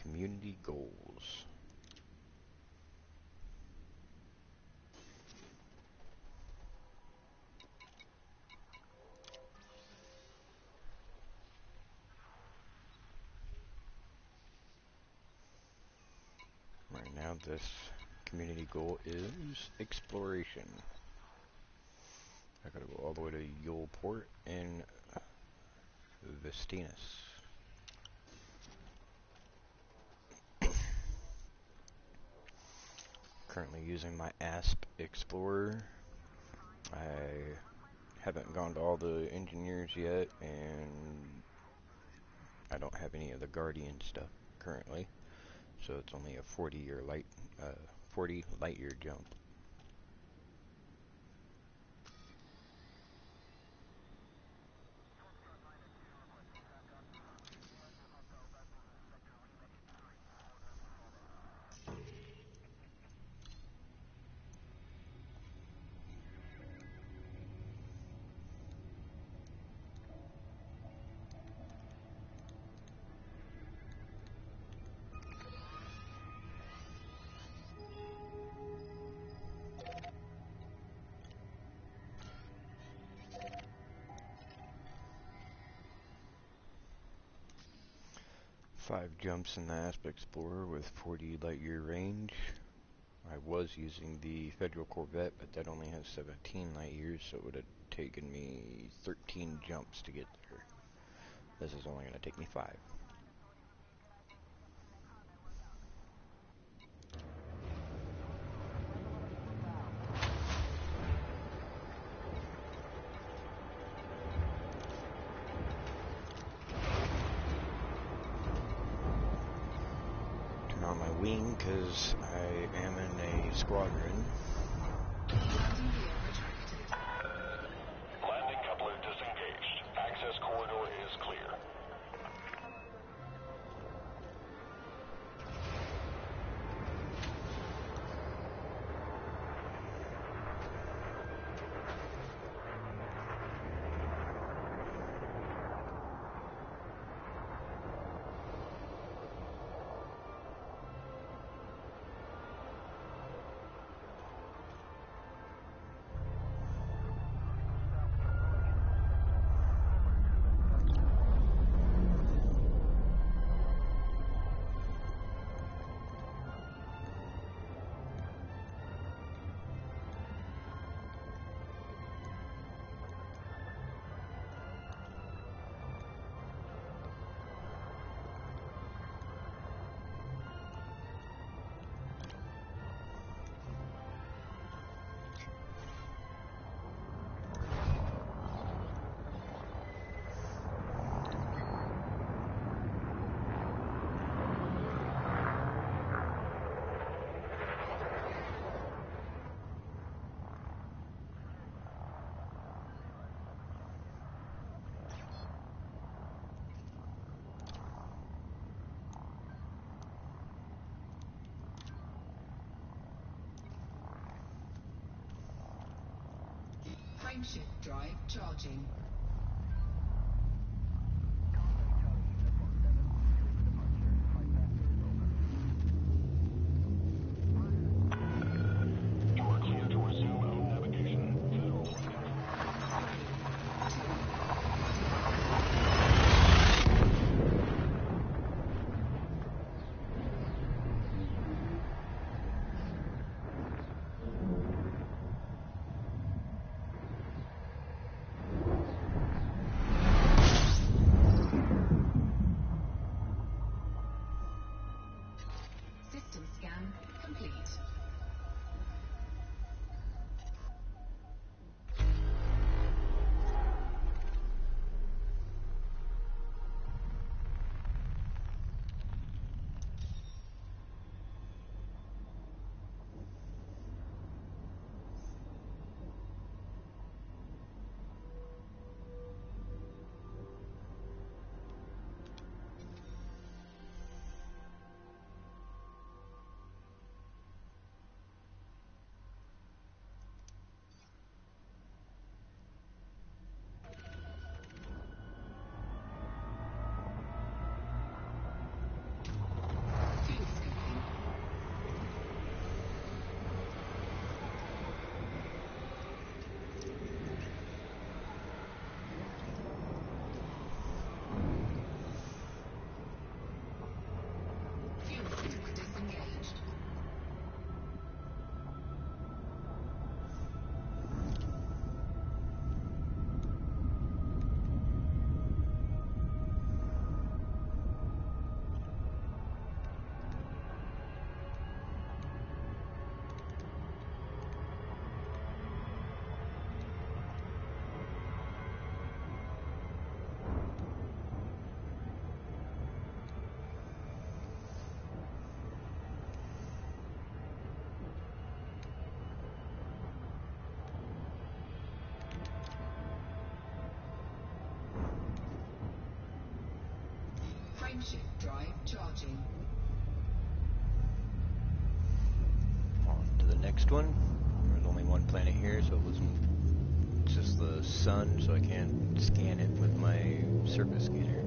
community goals. Right now, this community goal is exploration. I gotta go all the way to Yuleport in Vestinus. Currently using my ASP Explorer. I haven't gone to all the engineers yet, and I don't have any of the Guardian stuff currently. So it's only a 40 light year jump. Five jumps in the ASP Explorer with 40 light year range. I was using the Federal Corvette, but that only has 17 light years, so it would have taken me 13 jumps to get there. This is only going to take me 5. Turn on my wing, because I am in a squadron. Landing coupler disengaged. Access corridor is clear. Frameshift drive charging. You are clear to resume own navigation. Federal. Frameshift drive charging. On to the next one. There's only one planet here, so it wasn't just the sun, so I can't scan it with my surface scanner.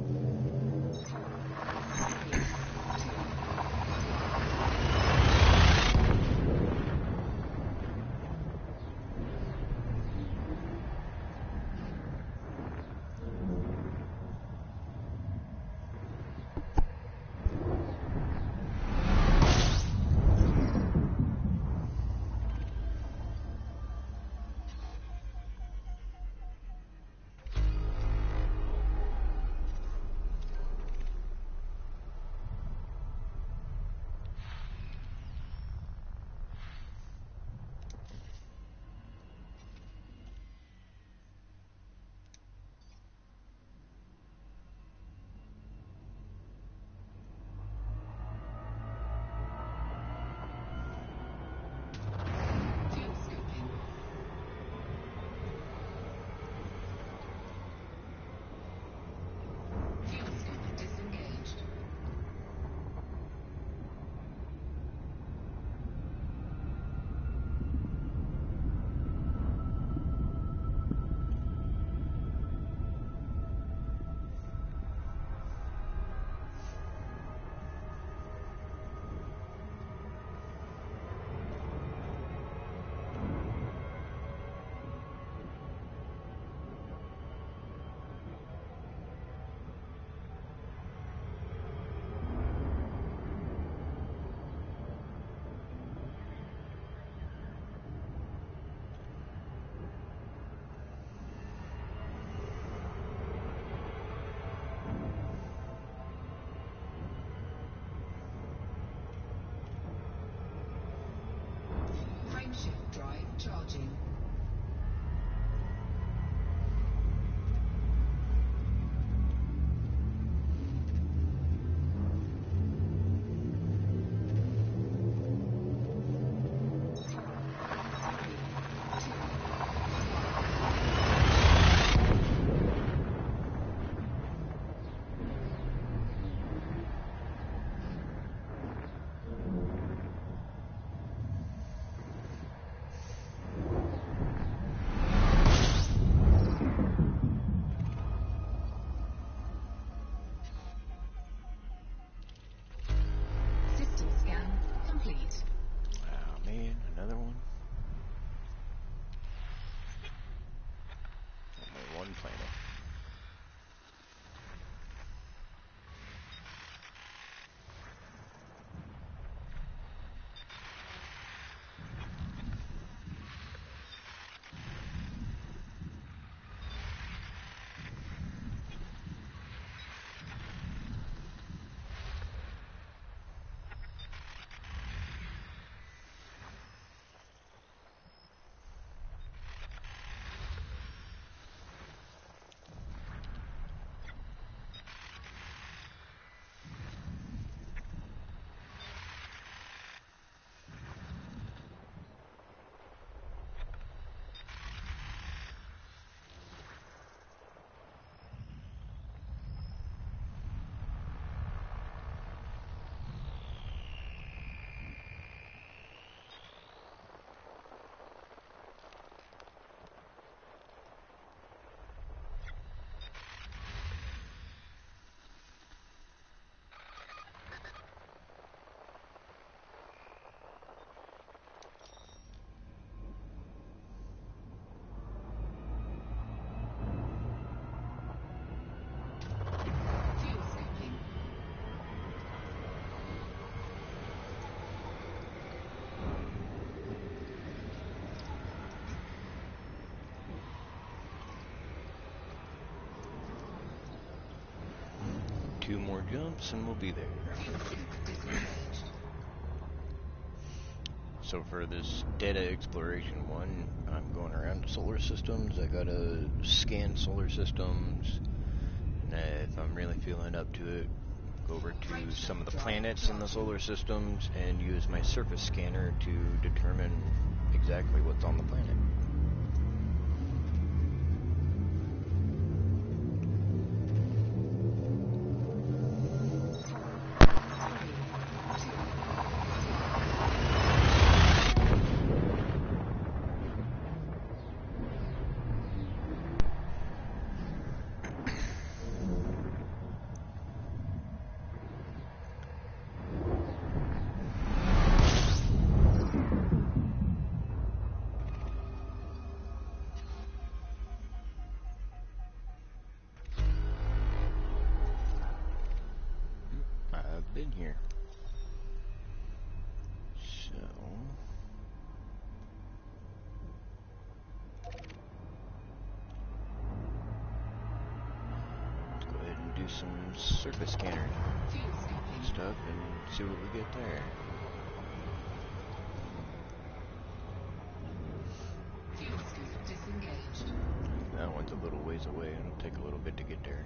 Fuel scoping. Fuel scope disengaged. Frameshift drive charging. System scan complete. Oh man, another one. Only one planet. Fuel scoping. 2 more jumps and we'll be there. Fuel scope disengaged. So for this data exploration one, I'm going around the solar systems. I gotta scan solar systems. If I'm really feeling up to it, go over to some of the planets in the solar systems and use my surface scanner to determine exactly what's on the planet. been here. So let's go ahead and do some surface scanner Fuel scoping. stuff and see what we get there. Fuel scoop disengaged. That one's a little ways away. It'll take a little bit to get there.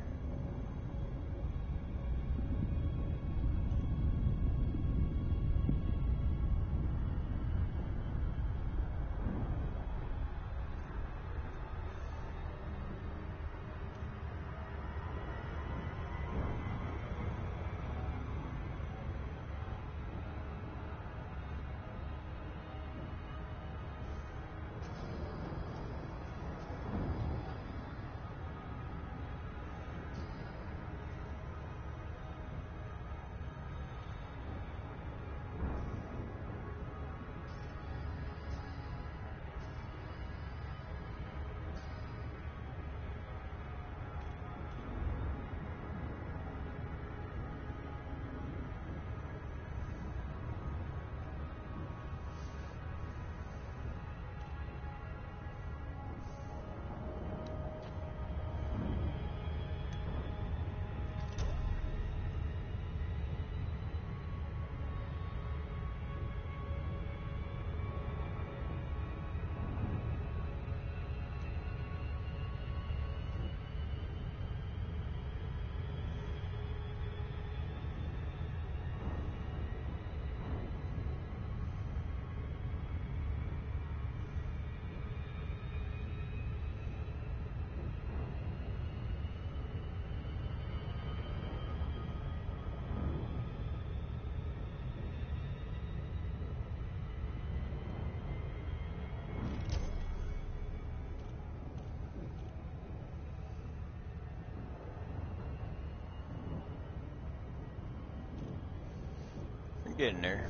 We're getting there.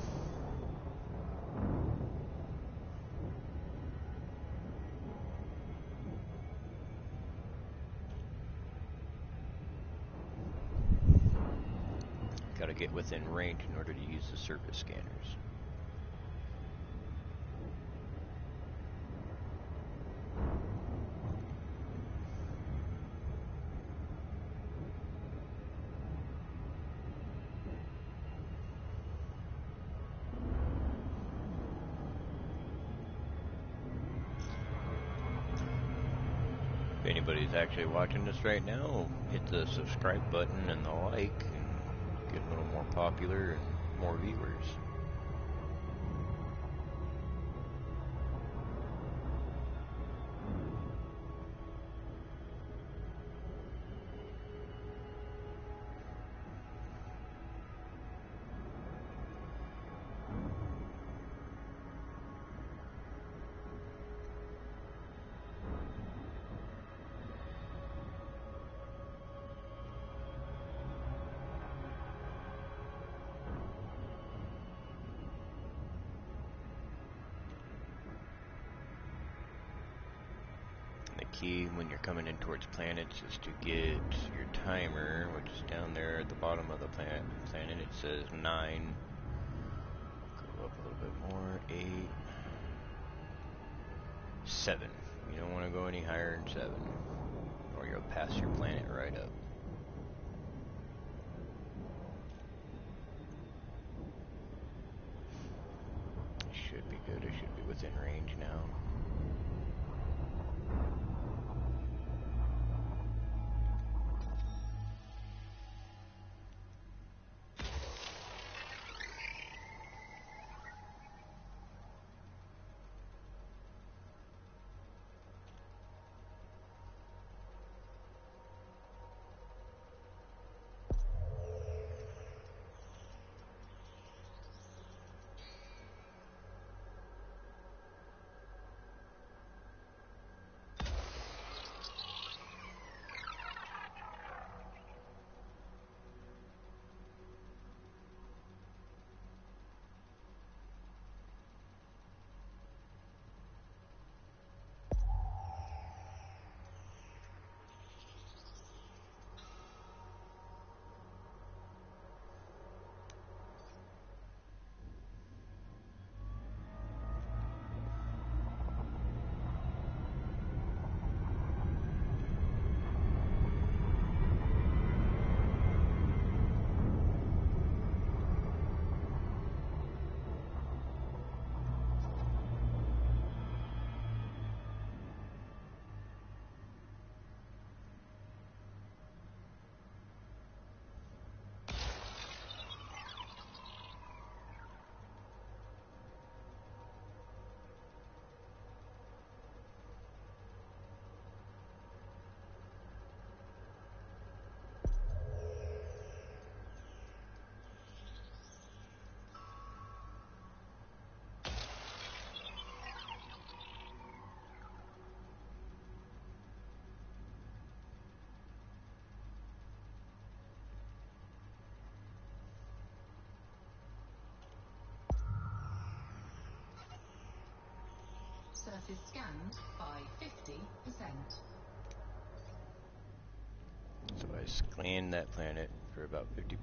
Gotta get within range in order to use the surface scanners. If anybody's actually watching this right now, hit the subscribe button and the like and get a little more popular and more viewers. The key when you're coming in towards planets is to get your timer, which is down there at the bottom of the planet. It says 9. Go up a little bit more. 8. 7. You don't want to go any higher than 7, or you'll pass your planet right up. It should be good. It should be within range now. Surface scanned by 50%. So I scanned that planet for about 50%.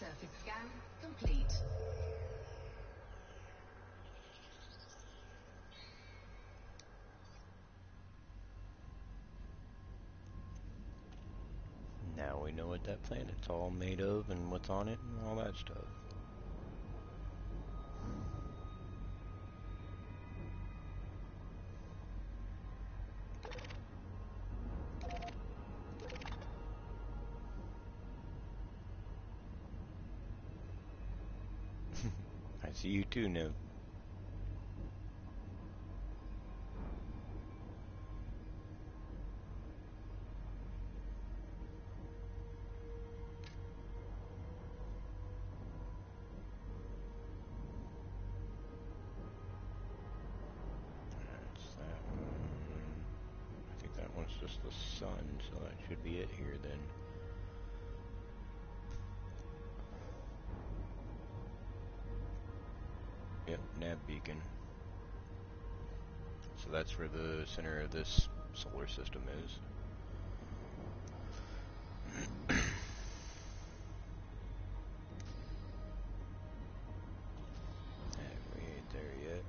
Surface scan complete. Now we know what that planet's all made of and what's on it and all that stuff. I see you too, Nev. That's that one. I think that one's just the sun, so that should be it here then. Yep, nav beacon. So that's where the center of this solar system is. And we ain't there yet.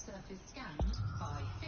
Surface scanned by 50%.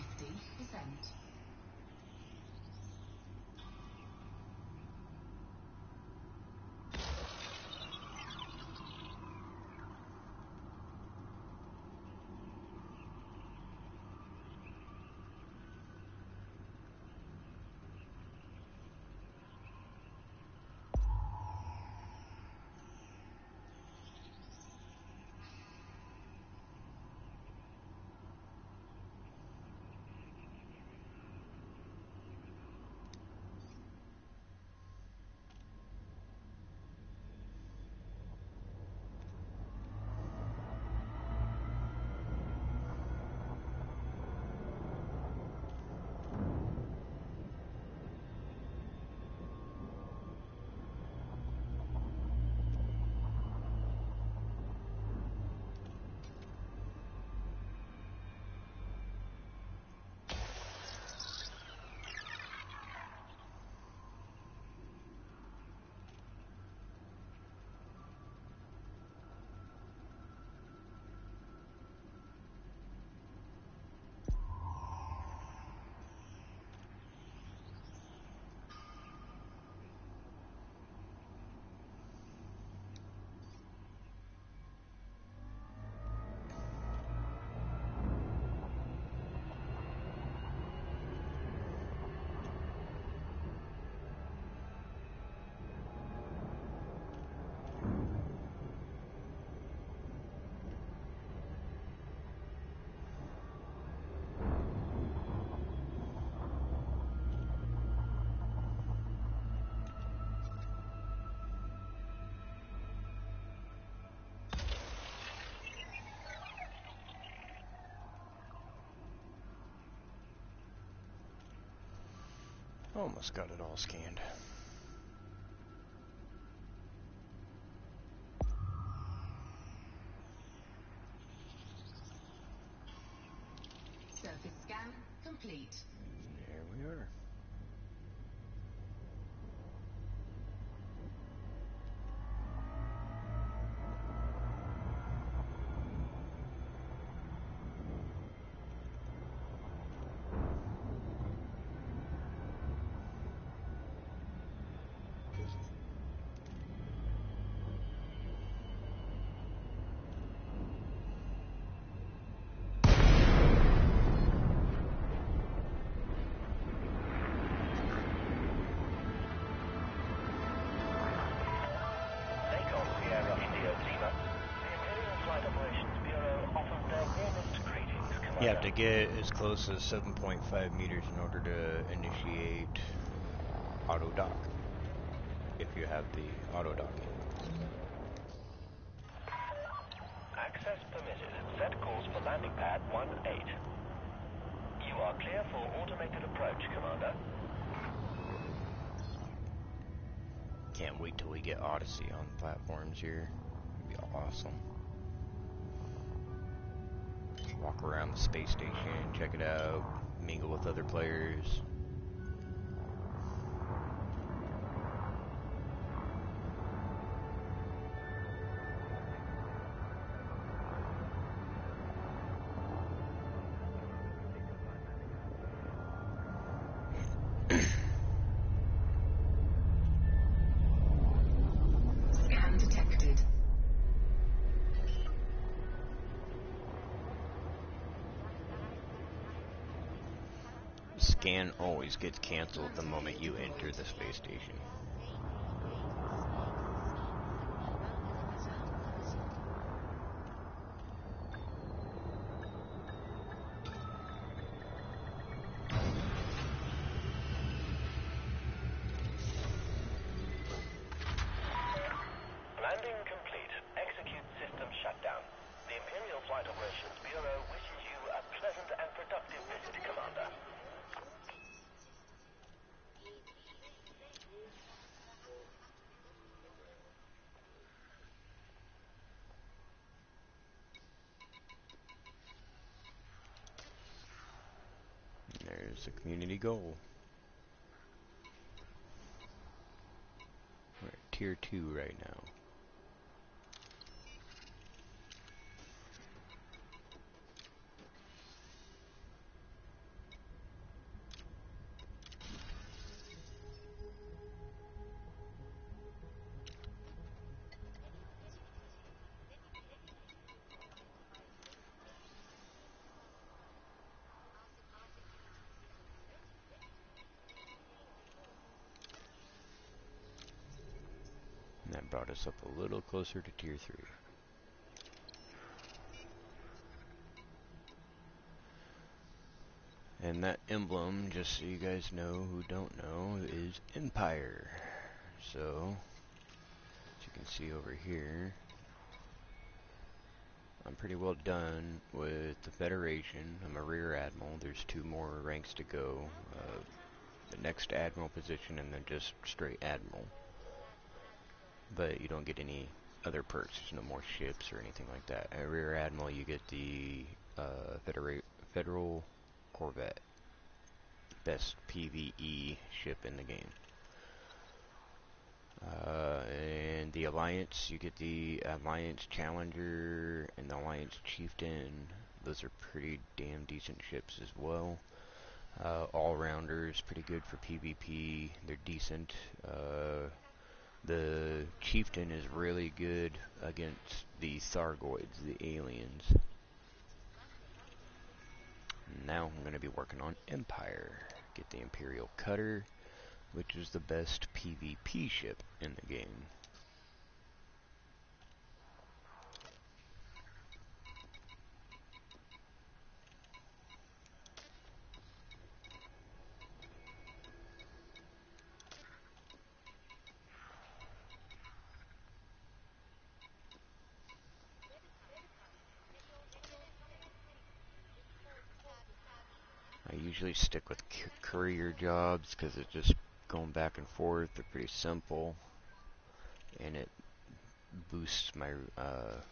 Almost got it all scanned. Surface scan complete. There we are. You have to get as close as 7.5 meters in order to initiate auto dock, if you have the auto docking. Access permitted. Set course for landing pad 18. You are clear for automated approach, Commander. Can't wait till we get Odyssey on platforms here. It'd be awesome. Walk around the space station, check it out, mingle with other players. Scan detected. Scan always gets canceled the moment you enter the space station. Landing complete. Execute system shutdown. The Imperial Flight Operations Bureau wishes you a pleasant and productive visit, Commander. There's the community goal. We're at tier 2 right now. brought us up a little closer to tier 3. And that emblem, just so you guys know who don't know, is Empire. So, as you can see over here, I'm pretty well done with the Federation. I'm a Rear Admiral. There's 2 more ranks to go. The next Admiral position and then just straight Admiral. But you don't get any other perks. There's no more ships or anything like that. At Rear Admiral, you get the Federal Corvette. Best PvE ship in the game. And the Alliance, you get the Alliance Challenger and the Alliance Chieftain. Those are pretty damn decent ships as well. All-rounders, pretty good for PvP. They're decent. The Chieftain is really good against the Thargoids, the aliens. Now I'm going to be working on Empire. Get the Imperial Cutter, which is the best PvP ship in the game. I usually stick with career jobs because it's just going back and forth. They're pretty simple, and it boosts my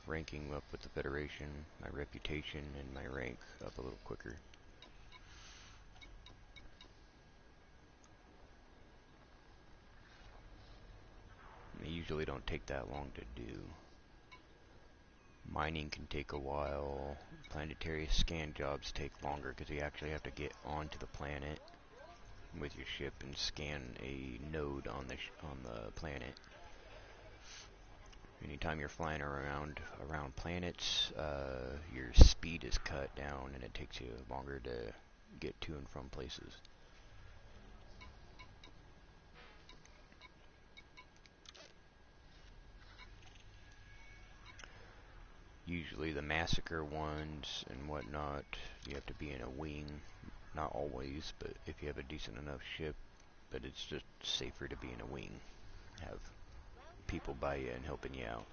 ranking up with the Federation, my reputation, and my rank up a little quicker. They usually don't take that long to do. Mining can take a while. Planetary scan jobs take longer because you actually have to get onto the planet with your ship and scan a node on the planet. Anytime you're flying around planets, your speed is cut down and it takes you longer to get to and from places. Usually the massacre ones and whatnot, you have to be in a wing. Not always, but if you have a decent enough ship, but it's just safer to be in a wing. Have people by you and helping you out.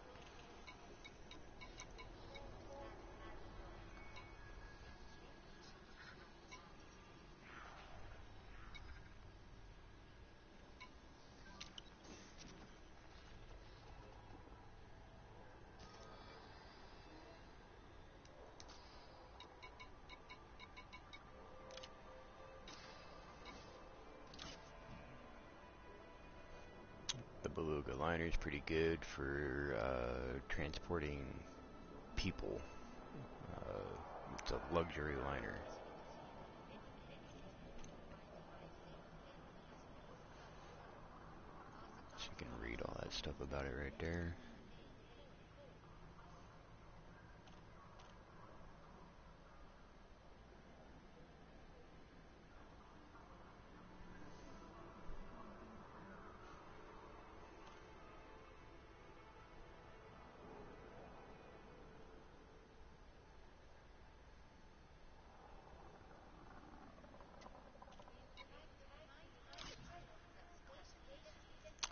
The Beluga liner is pretty good for transporting people. It's a luxury liner. So you can read all that stuff about it right there.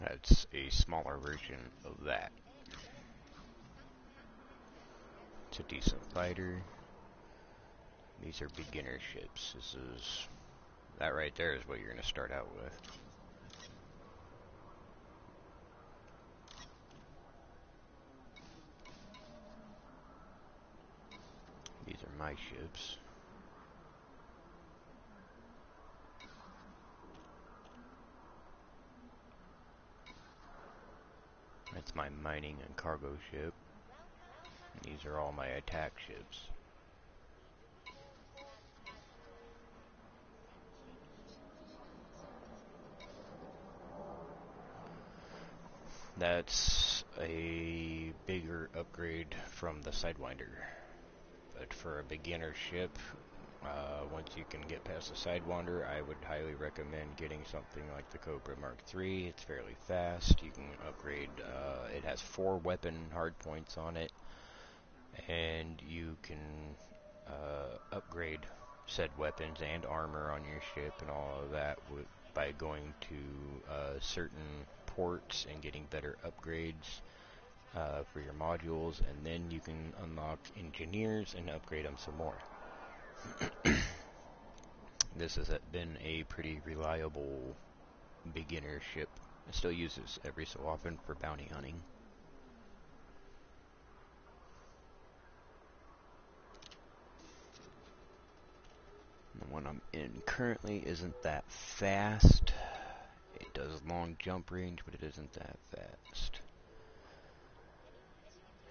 That's a smaller version of that. It's a decent fighter. These are beginner ships. That right there is what you're going to start out with. These are my ships. That's my mining and cargo ship. And these are all my attack ships. That's a bigger upgrade from the Sidewinder. But for a beginner ship, Once you can get past the Sidewinder, I would highly recommend getting something like the Cobra Mark III. It's fairly fast. You can upgrade, it has 4 weapon hardpoints on it, and you can upgrade said weapons and armor on your ship and all of that by going to certain ports and getting better upgrades for your modules, and then you can unlock engineers and upgrade them some more. This has been a pretty reliable beginner ship. I still use this every so often for bounty hunting. The one I'm in currently isn't that fast. It does long jump range, but it isn't that fast.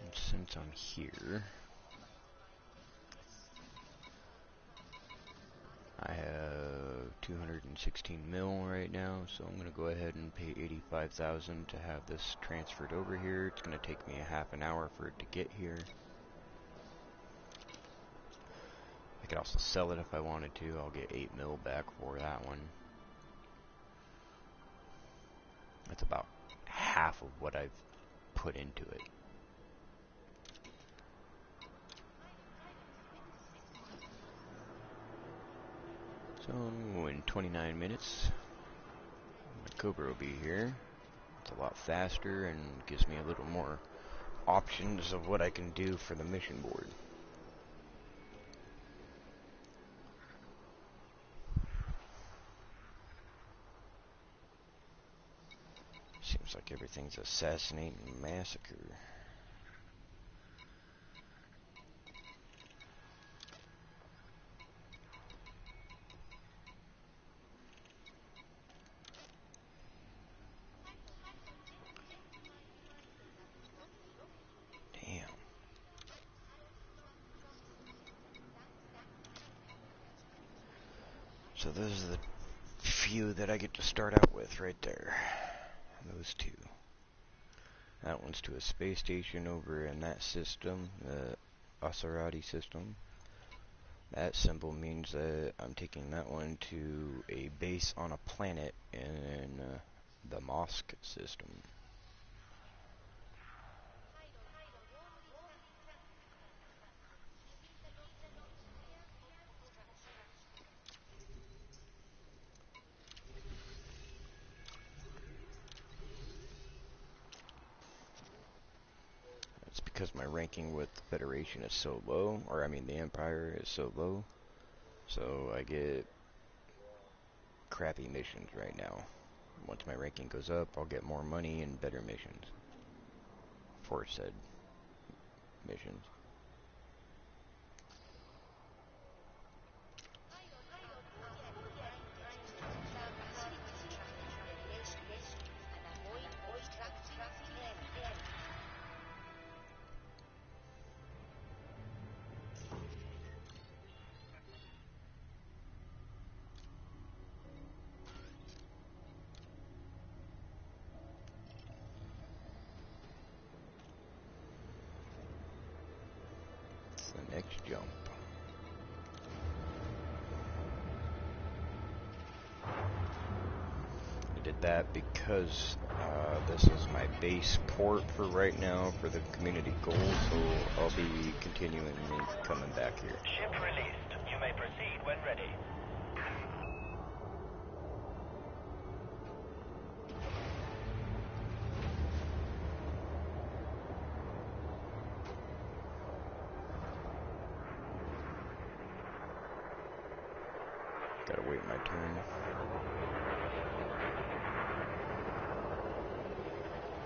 And since I'm here, I have 216 mil right now, so I'm going to go ahead and pay 85,000 to have this transferred over here. It's going to take me a half an hour for it to get here. I could also sell it if I wanted to. I'll get 8 mil back for that one. That's about half of what I've put into it. So in 29 minutes, my Cobra will be here. It's a lot faster and gives me a little more options of what I can do for the mission board. Seems like everything's assassinate and massacre. Damn. So those are the few that I get to start out with right there. Those two. That one's to a space station over in that system, the Asarati system. That symbol means that I'm taking that one to a base on a planet in the Mosque system. It's because my ranking with the Federation is so low, or I mean the Empire is so low, so I get crappy missions right now. Once my ranking goes up, I'll get more money and better missions for said missions. The next jump. I did that because this is my base port for right now for the community goal, so I'll be continuing coming back here. Ship released. You may proceed when ready. Gotta wait my turn.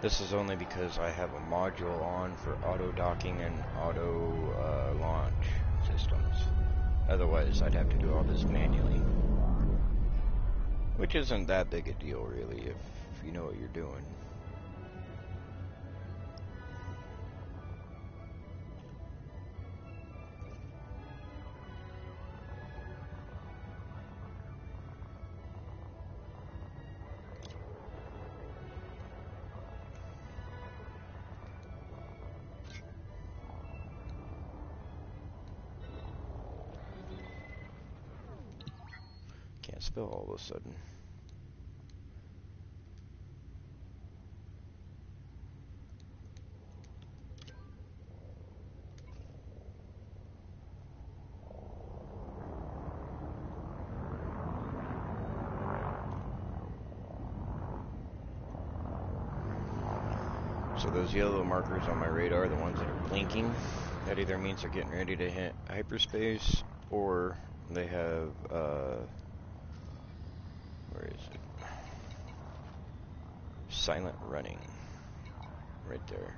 This is only because I have a module on for auto docking and auto launch systems. Otherwise, I'd have to do all this manually. Which isn't that big a deal, really, if you know what you're doing. spell all of a sudden? So those yellow markers on my radar, the ones that are blinking, that either means they're getting ready to hit hyperspace, or they have, where is it? Silent running. Right there.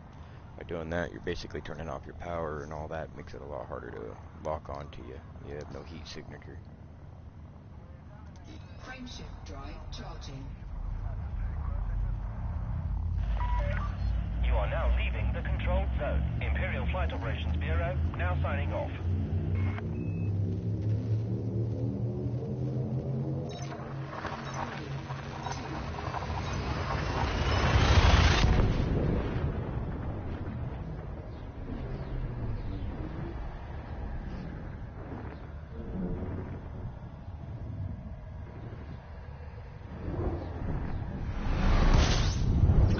By doing that, you're basically turning off your power, and all that makes it a lot harder to lock onto you. You have no heat signature. Frameshift drive charging. You are now leaving the controlled zone. Imperial Flight Operations Bureau now signing off.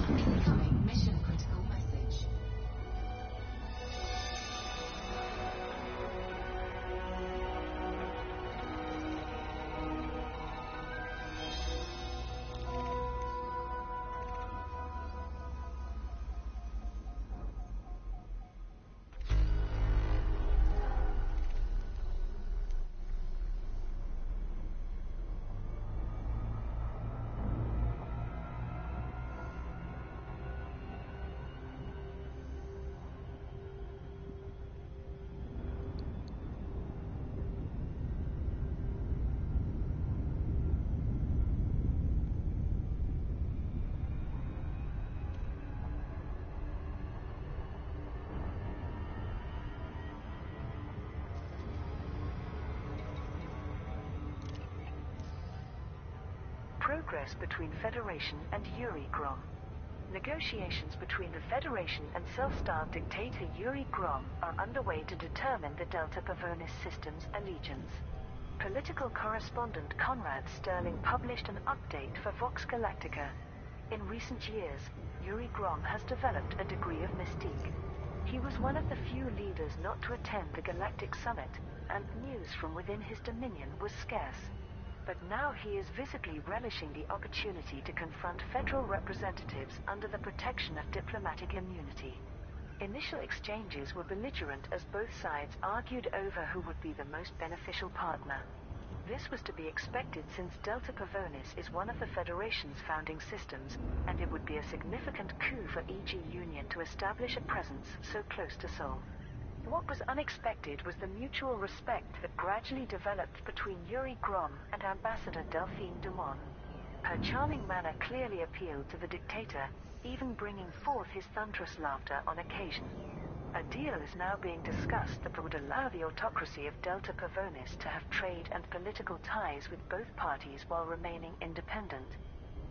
Incoming mission critical message. Progress between Federation and Yuri Grom. Negotiations between the Federation and self-styled dictator Yuri Grom are underway to determine the Delta Pavonis system's allegiance. Political correspondent Conrad Sterling published an update for Vox Galactica. In recent years, Yuri Grom has developed a degree of mystique. He was one of the few leaders not to attend the Galactic Summit, and news from within his dominion was scarce. But now he is visibly relishing the opportunity to confront federal representatives under the protection of diplomatic immunity. Initial exchanges were belligerent as both sides argued over who would be the most beneficial partner. This was to be expected since Delta Pavonis is one of the Federation's founding systems, and it would be a significant coup for EG Union to establish a presence so close to Sol. What was unexpected was the mutual respect that gradually developed between Yuri Grom and Ambassador Delphine Dumont. Her charming manner clearly appealed to the dictator, even bringing forth his thunderous laughter on occasion. A deal is now being discussed that would allow the autocracy of Delta Pavonis to have trade and political ties with both parties while remaining independent.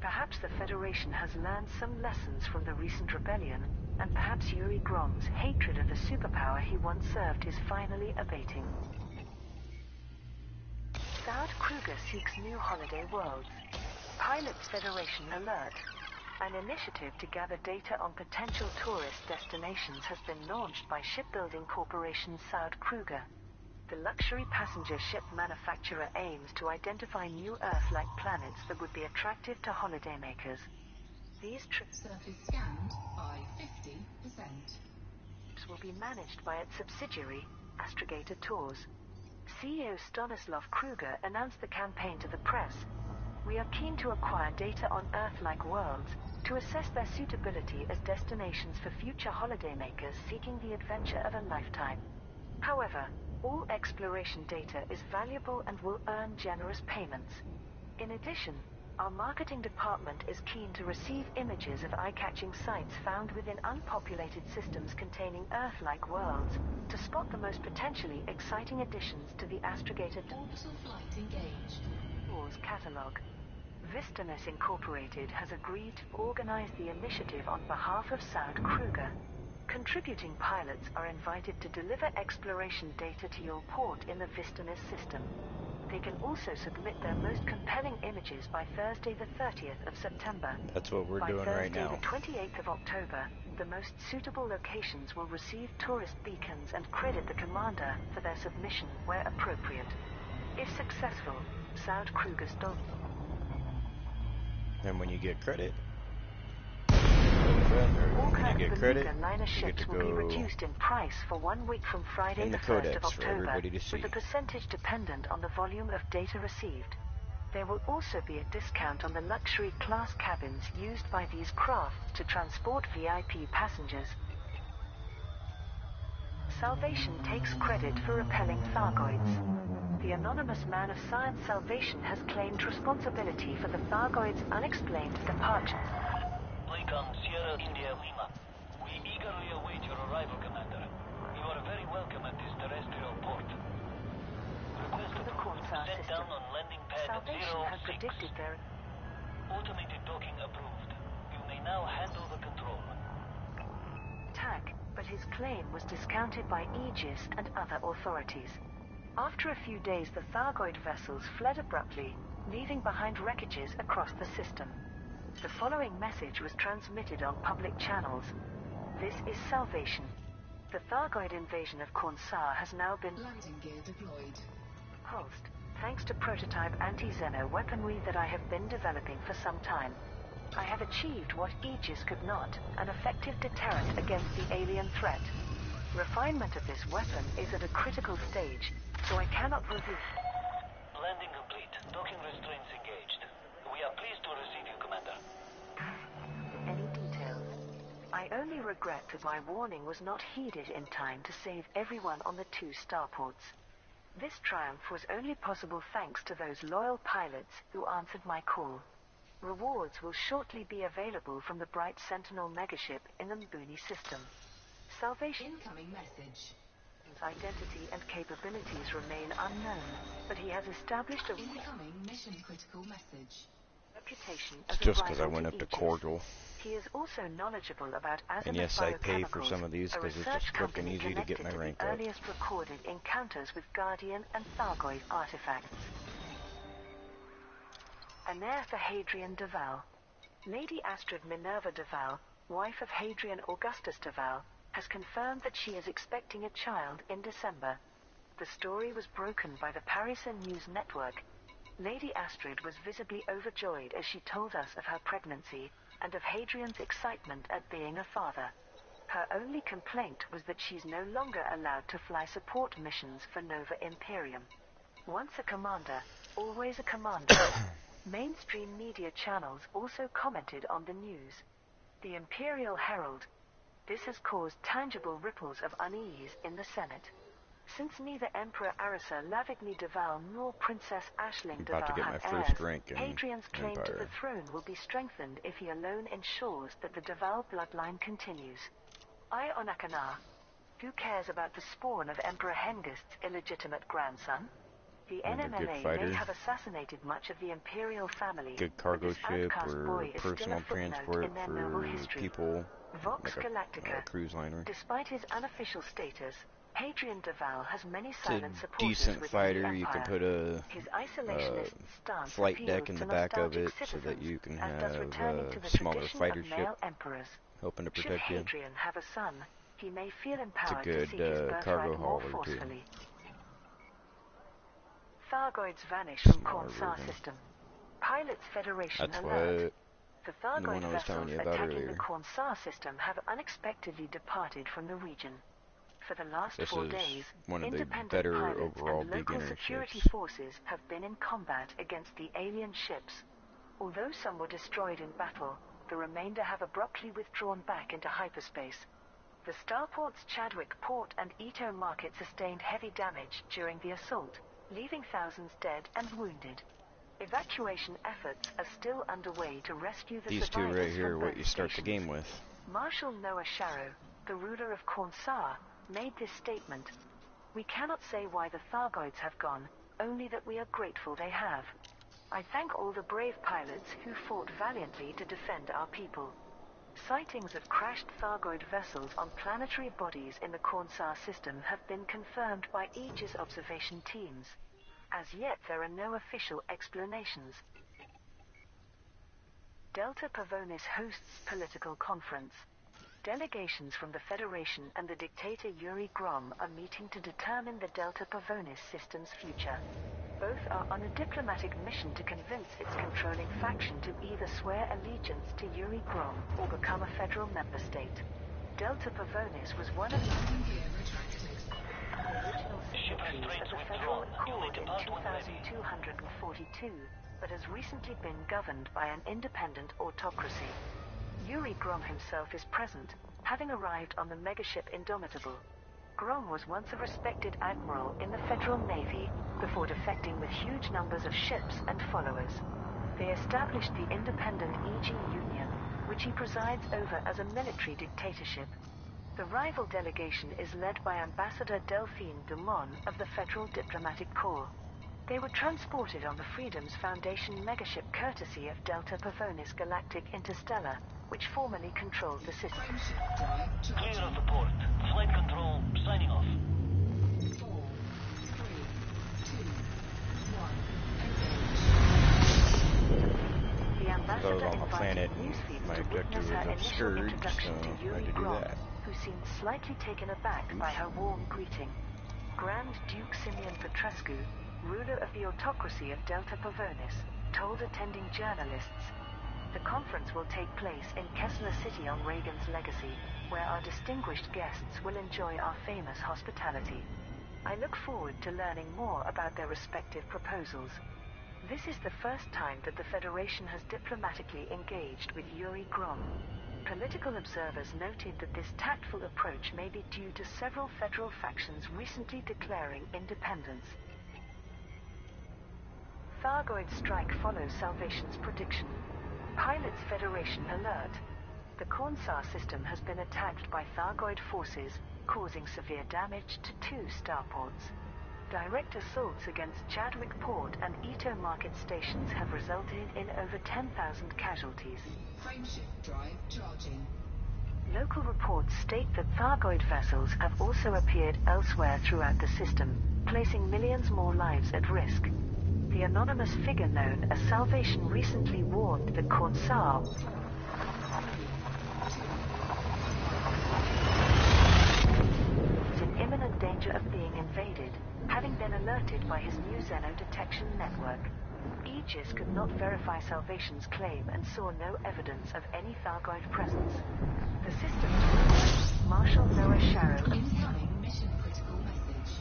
Perhaps the Federation has learned some lessons from the recent rebellion, and perhaps Yuri Grom's hatred of the superpower he once served is finally abating. Saud Kruger seeks new holiday worlds. Pilots Federation alert. An initiative to gather data on potential tourist destinations has been launched by shipbuilding corporation Saud Kruger. The luxury passenger ship manufacturer aims to identify new Earth-like planets that would be attractive to holidaymakers. These trips Surface scanned by 50%. will be managed by its subsidiary, Astrogator Tours. CEO Stanislav Kruger announced the campaign to the press. We are keen to acquire data on Earth-like worlds to assess their suitability as destinations for future holidaymakers seeking the adventure of a lifetime. However, all exploration data is valuable and will earn generous payments. In addition, our marketing department is keen to receive images of eye-catching sites found within unpopulated systems containing Earth-like worlds to spot the most potentially exciting additions to the Astrogator Orbital flight engaged. Tours catalog. Vistanes Incorporated has agreed to organize the initiative on behalf of Saud Kruger. Contributing pilots are invited to deliver exploration data to your port in the Vistanes system. They can also submit their most compelling images by Thursday the 30th of September. That's what we're By doing right Thursday now. the 28th of October, the most suitable locations will receive tourist beacons and credit the commander for their submission where appropriate. If successful, Silverbackrogers don't. And when you get credit, All when you get credit, liner you get ships to will be go reduced in price for 1 week from Friday in the the 1st of codex for October, everybody to see. with the percentage dependent on the volume of data received. There will also be a discount on the luxury class cabins used by these craft to transport VIP passengers. Salvation takes credit for repelling Thargoids. The anonymous man of science Salvation has claimed responsibility for the Thargoids' unexplained departure. Lincoln, Sierra India Lima. We eagerly await your arrival, Commander. You are very welcome at this terrestrial port. Request The approved. Corsair Set system. down on landing pad Salvation has 06. predicted their Automated docking approved. You may now handle the control. attack, but his claim was discounted by Aegis and other authorities. After a few days, the Thargoid vessels fled abruptly, leaving behind wreckages across the system. The following message was transmitted on public channels. This is Salvation. The Thargoid invasion of Corsair has now been Landing gear deployed. pulsed, thanks to prototype anti-Xeno weaponry that I have been developing for some time. I have achieved what Aegis could not, an effective deterrent against the alien threat. Refinement of this weapon is at a critical stage, so I cannot reveal. Landing complete. Docking restraints engaged. We are pleased to receive you, Commander. Any details. I only regret that my warning was not heeded in time to save everyone on the 2 starports. This triumph was only possible thanks to those loyal pilots who answered my call. Rewards will shortly be available from the Bright Sentinel megaship in the Mbuni system. Salvation's Incoming message. identity and capabilities remain unknown, but he has established a Incoming mission critical message. reputation It's as a just because I rival went to up to Aegis. Cordial. He is also knowledgeable about azimuth And yes, I pay for biochemicals, some of these a because it's research just freaking company easy to get connected my to rank the up. earliest recorded encounters with Guardian and Thargoid artifacts. An heir for Hadrian Duval. Lady Astrid Minerva Duval, wife of Hadrian Augustus Duval, has confirmed that she is expecting a child in December. The story was broken by the Parisian News Network. Lady Astrid was visibly overjoyed as she told us of her pregnancy and of Hadrian's excitement at being a father. Her only complaint was that she's no longer allowed to fly support missions for Nova Imperium. Once a commander, always a commander. Mainstream media channels also commented on the news. The Imperial Herald. This has caused tangible ripples of unease in the Senate. Since neither Emperor Arisa Lavigny Duval nor Princess Aisling I'm about to Duval get have my heirs, first rank in Hadrian's claim to the Empire. throne will be strengthened if he alone ensures that the Duval bloodline continues. I Onakana. Who cares about the spawn of Emperor Hengist's illegitimate grandson? The Another good NMLA may fighter. have assassinated much of the imperial family, Good but cargo this ship outcast or boy is still personal a footnote transport in their noble for history. people, Vox like Galactica. a cruise liner. Despite his unofficial status, Hadrian Duval has many It's a silent supporters decent within fighter. the You can Empire. put a His isolationist stance flight appeals deck in to the back of nostalgic it so that citizens, you can as does have returning to a the smaller tradition fighter of ship male emperors. helping to Should protect you. Hadrian have a son, he may feel It's a empowered to good seek his cargo birthright more hauler too. forcefully. Thargoids vanish from Smaller Corsair version. system. Pilots Federation That's alert. what The the one Thargoid I was telling vessels you about attacking earlier. the Corsair system have unexpectedly departed from the region. For the last This 4 is days, one of the independent better pilots overall and local beginner security ships. forces have been in combat against the alien ships. Although some were destroyed in battle, the remainder have abruptly withdrawn back into hyperspace. The starports Chadwick Port and Ito Market sustained heavy damage during the assault, leaving thousands dead and wounded. Evacuation efforts are still underway to rescue the These two survivors right here from are what both you start the stations. game with. Marshal Noah Sharrow, the ruler of Corsair, made this statement. We cannot say why the Thargoids have gone, only that we are grateful they have. I thank all the brave pilots who fought valiantly to defend our people. Sightings of crashed Thargoid vessels on planetary bodies in the Corsair system have been confirmed by Aegis observation teams. As yet, there are no official explanations. Delta Pavonis hosts political conference. Delegations from the Federation and the dictator Yuri Grom are meeting to determine the Delta Pavonis system's future. Both are on a diplomatic mission to convince its controlling faction to either swear allegiance to Yuri Grom or become a federal member state. Delta Pavonis was one of the original signatories of the Federal Accord in 2242, but has recently been governed by an independent autocracy. Yuri Grom himself is present, having arrived on the megaship Indomitable. Grom was once a respected admiral in the Federal Navy, before defecting with huge numbers of ships and followers. They established the independent EG Union, which he presides over as a military dictatorship. The rival delegation is led by Ambassador Delphine Dumont of the Federal Diplomatic Corps. They were transported on the Freedoms Foundation megaship courtesy of Delta Pavonis Galactic Interstellar, which formerly controlled the system. Clear of the port. Flight control signing off. 4, 3, 2, 1, engage. The If I ambassador was on the invited planet, newsfeeds my to objective witness was her initial obscured, introduction so to I had Yuri to do Grom, that. who seemed slightly taken aback by her warm greeting. Grand Duke Simeon Petrescu, ruler of the autocracy of Delta Pavonis, told attending journalists, "The conference will take place in Kessler City on Reagan's legacy, where our distinguished guests will enjoy our famous hospitality. I look forward to learning more about their respective proposals." This is the first time that the Federation has diplomatically engaged with Yuri Grom. Political observers noted that this tactful approach may be due to several federal factions recently declaring independence. Thargoid strike follows Salvation's prediction. Pilots Federation alert. The Cornsar system has been attacked by Thargoid forces, causing severe damage to 2 starports. Direct assaults against Chadwick Port and Ito Market stations have resulted in over 10,000 casualties. Frameshift drive charging. Local reports state that Thargoid vessels have also appeared elsewhere throughout the system, placing millions more lives at risk. The anonymous figure known as Salvation recently warned that Cornsar was in imminent danger of being invaded, having been alerted by his new Xeno detection network. Aegis could not verify Salvation's claim and saw no evidence of any Thargoid presence. The system's ruler, Marshal Noah Sharrow, Incoming mission critical message.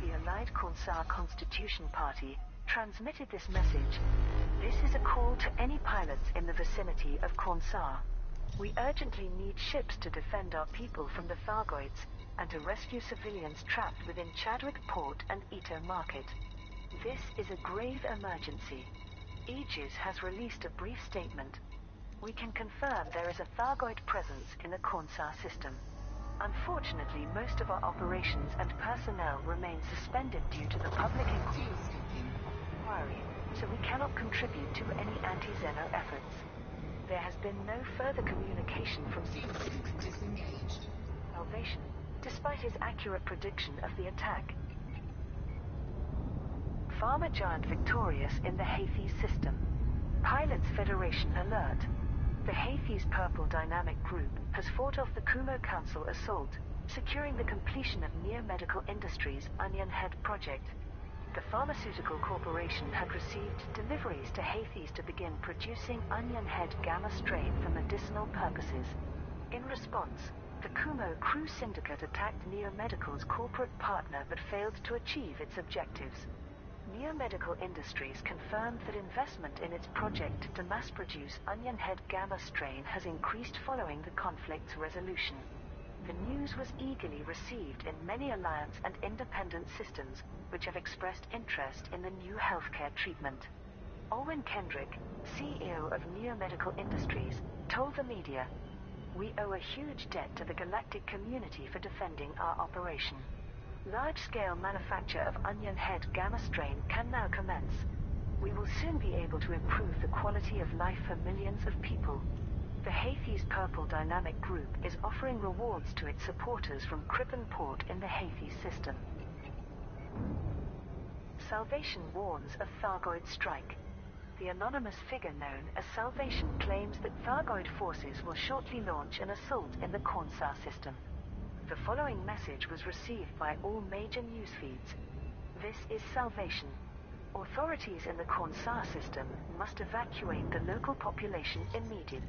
the allied Cornsar Constitution Party, transmitted this message. "This is a call to any pilots in the vicinity of Cornsar. We urgently need ships to defend our people from the Thargoids, and to rescue civilians trapped within Chadwick Port and Ito Market. This is a grave emergency." Aegis has released a brief statement. "We can confirm there is a Thargoid presence in the Cornsar system. Unfortunately, most of our operations and personnel remain suspended due to the public Fuel skipping. inquiry, so we cannot contribute to any anti-Xeno efforts. There has been no further communication from Fuel sync disengaged. Salvation, despite his accurate prediction of the attack. Pharma giant victorious in the Hafez system. Pilots Federation alert. The Hafez Purple Dynamic Group has fought off the Kumo Council assault, securing the completion of Neo Medical Industries' Onion Head project. The pharmaceutical corporation had received deliveries to Hafez to begin producing Onion Head gamma strain for medicinal purposes. In response, the Kumo Crew Syndicate attacked Neo Medical's corporate partner but failed to achieve its objectives. Neo Medical Industries confirmed that investment in its project to mass-produce Onion Head gamma strain has increased following the conflict's resolution. The news was eagerly received in many alliance and independent systems, which have expressed interest in the new healthcare treatment. Owen Kendrick, CEO of Neo Medical Industries, told the media, "We owe a huge debt to the galactic community for defending our operation. Large-scale manufacture of Onion Head gamma strain can now commence. We will soon be able to improve the quality of life for millions of people." The Hafez Purple Dynamic Group is offering rewards to its supporters from Crippen Port in the Hafez system. Salvation warns of Thargoid strike. The anonymous figure known as Salvation claims that Thargoid forces will shortly launch an assault in the Cornsar system. The following message was received by all major news feeds. This is Salvation. Authorities in the Cornsar system must evacuate the local population immediately.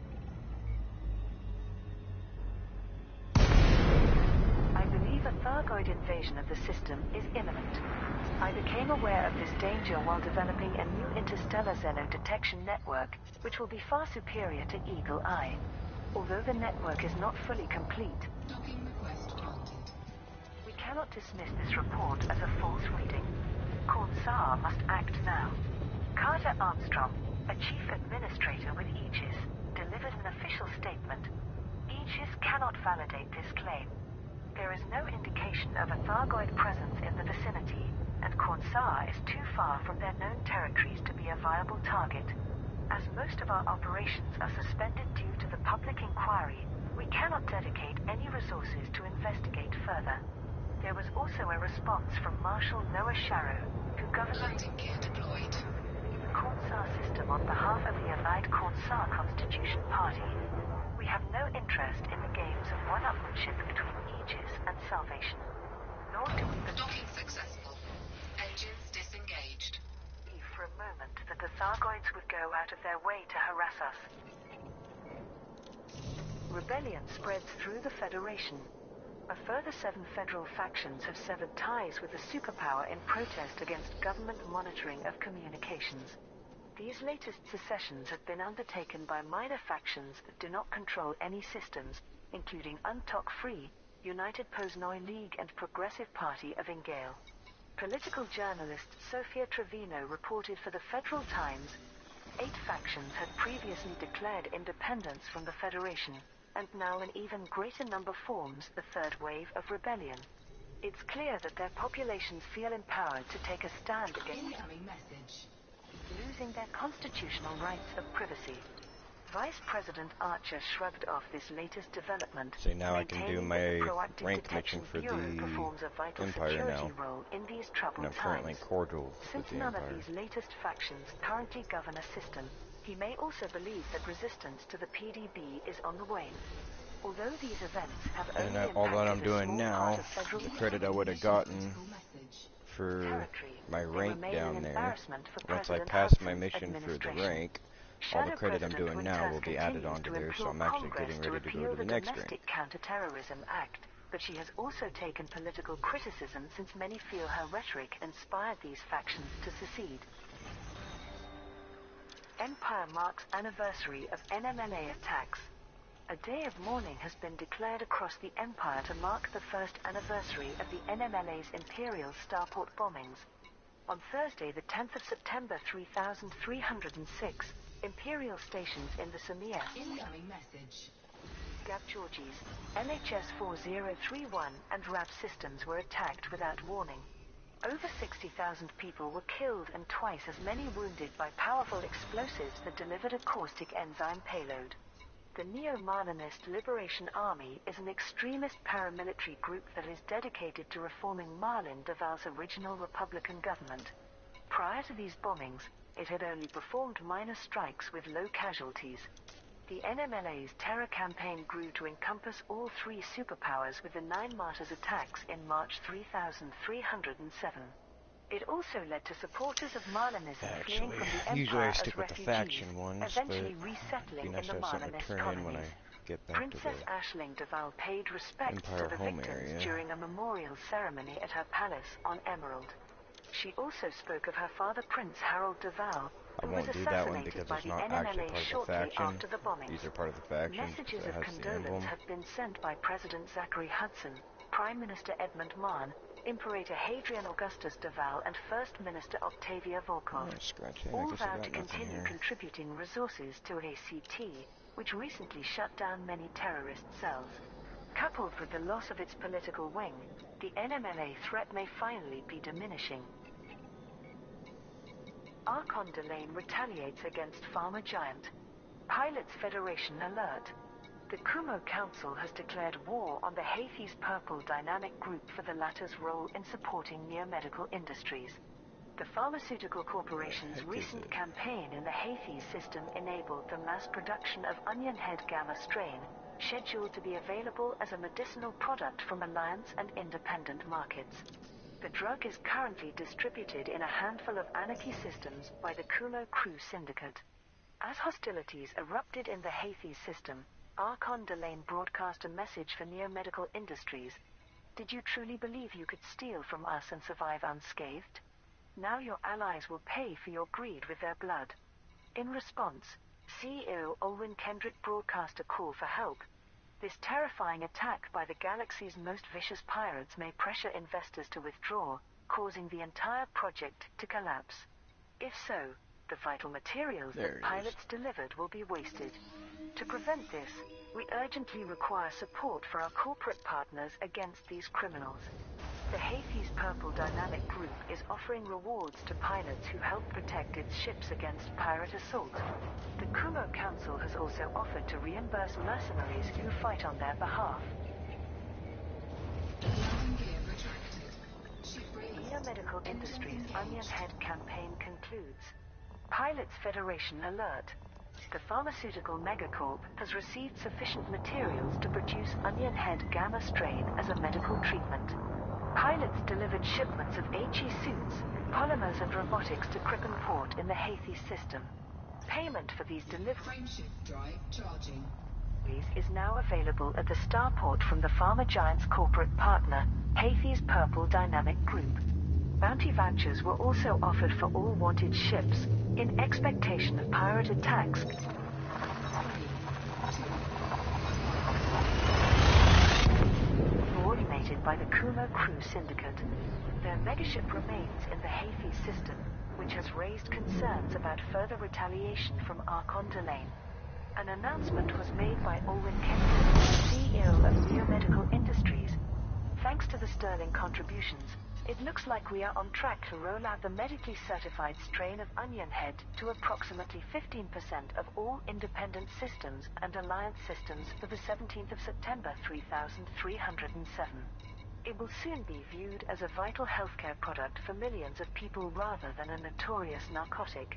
I believe a Thargoid invasion of the system is imminent. I became aware of this danger while developing a new interstellar Xeno detection network, which will be far superior to Eagle Eye. Although the network is not fully complete, Docking request granted. we cannot dismiss this report as a false reading. Cornsar must act now. Carter Armstrong, a chief administrator with Aegis, delivered an official statement. Aegis cannot validate this claim. There is no indication of a Thargoid presence in the vicinity, and Cornsar is too far from their known territories to be a viable target. As most of our operations are suspended due to the public inquiry, we cannot dedicate any resources to investigate further. There was also a response from Marshal Noah Sharrow, who governs Landing gear deployed. the Cornsar system on behalf of the Allied Cornsar Constitution Party. We have no interest in the games of one-upmanship between Aegis and Salvation, nor do we Docking successful. Engines disengaged. believe for a moment that the Thargoids would go out of their way to harass us. Rebellion spreads through the Federation. A further 7 federal factions have severed ties with the superpower in protest against government monitoring of communications. These latest secessions have been undertaken by minor factions that do not control any systems, including Untok Free, United Poznoi League and Progressive Party of Ingale. Political journalist Sofia Trevino reported for the Federal Times, 8 factions had previously declared independence from the Federation, and now an even greater number forms the third wave of rebellion. It's clear that their populations feel empowered to take a stand against Incoming message. losing their constitutional rights of privacy. Vice President Archer shrugged off this latest development, See, now I can do maintaining my that the Proactive rank Detection mission for Bureau the performs a vital Empire security now. role in these And troubled I'm currently times. cordial Since with the none Empire. of these latest factions currently govern a system, he may also believe that resistance to the PDB is on the wane. Although these events have And only all that I'm impacted a doing small now, part of federal the credit I would have Mission gotten critical message. for territory, my they rank remain down an there, embarrassment for once I President pass my Hudson's mission for the administration. rank, all the Shadow credit I'm President doing now will Winters be added continues onto to there, so implore I'm actually Congress getting to ready to go repeal to the the next rank. Domestic Counterterrorism Act, but she has also taken political criticism since many feel her rhetoric inspired these factions to secede. Empire marks anniversary of NMLA attacks. A day of mourning has been declared across the Empire to mark the first anniversary of the NMLA's Imperial Starport bombings. On Thursday, the 10th of September 3306, Imperial stations in the Samir, Incoming message. Gap Georgies, MHS 4031 and RAB systems were attacked without warning. Over 60,000 people were killed and twice as many wounded by powerful explosives that delivered a caustic enzyme payload. The Neo-Marlinist Liberation Army is an extremist paramilitary group that is dedicated to reforming Marlin Deval's original Republican government. Prior to these bombings, it had only performed minor strikes with low casualties. The NMLA's terror campaign grew to encompass all 3 superpowers with the 9 Martyrs attacks in March 3307. It also led to supporters of Marlinism fleeing from the Empire Usually I stick as with the refugees, faction ones, but eventually it'd be resettling in nice the to have something to Marlinist turn in when I colonies. get back to Princess the Aisling Deval paid respects Empire to the home victims area. during a memorial ceremony at her palace on Emerald. She also spoke of her father Prince Harold Deval, I who was won't do that one assassinated because by it's the not actually NMLA part of the shortly faction. after the bombings. These are part of the factions Messages because it of has the emblem. condolence have been sent by President Zachary Hudson, Prime Minister Edmund Mahn, Imperator Hadrian Augustus Deval and First Minister Octavia Volkov. Oh, scratching. I All guess I vowed got to nothing continue here. contributing resources to ACT, which recently shut down many terrorist cells. Coupled with the loss of its political wing, the NMLA threat may finally be diminishing. Archon Delane retaliates against Farmer Giant. Pilots Federation alert. The Kumo Council has declared war on the Hafey's Purple Dynamic Group for the latter's role in supporting near-medical industries. The pharmaceutical corporation's heck is recent it? campaign in the Hafey system enabled the mass production of onion head gamma strain, scheduled to be available as a medicinal product from alliance and independent markets. The drug is currently distributed in a handful of Anarchy systems by the Kumo Crew Syndicate. As hostilities erupted in the Hafey system, Archon Delane broadcast a message for Neomedical Industries. Did you truly believe you could steal from us and survive unscathed? Now your allies will pay for your greed with their blood. In response, CEO Olwyn Kendrick broadcast a call for help. This terrifying attack by the galaxy's most vicious pirates may pressure investors to withdraw, causing the entire project to collapse. If so, the vital materials There that it pilots delivered will be wasted. To prevent this, we urgently require support for our corporate partners against these criminals. The Hafey's Purple Dynamic Group is offering rewards to pilots who help protect its ships against pirate assault. The Kumo Council has also offered to reimburse mercenaries who fight on their behalf. Landing gear retracted. Ship ready. Neomedical Engine Industries' engaged. Onion Head campaign concludes. Pilots Federation alert. The pharmaceutical megacorp has received sufficient materials to produce onion head gamma strain as a medical treatment. Pilots delivered shipments of HE suits, polymers and robotics to Crippen Port in the Hafey system. Payment for these deliveries Frameshift drive charging. is now available at the starport from the Pharma Giant's corporate partner, Hafey's Purple Dynamic Group. Bounty vouchers were also offered for all wanted ships, in expectation of pirate attacks. Coordinated by the Kumo Crew Syndicate. Their megaship remains in the Hafey system, which has raised concerns about further retaliation from Archon Delane. An announcement was made by Olwyn Kendrick, CEO of Neomedical Industries. Thanks to the sterling contributions, it looks like we are on track to roll out the medically certified strain of onion head to approximately 15% of all independent systems and alliance systems for the 17th of September 3307. It will soon be viewed as a vital healthcare product for millions of people rather than a notorious narcotic.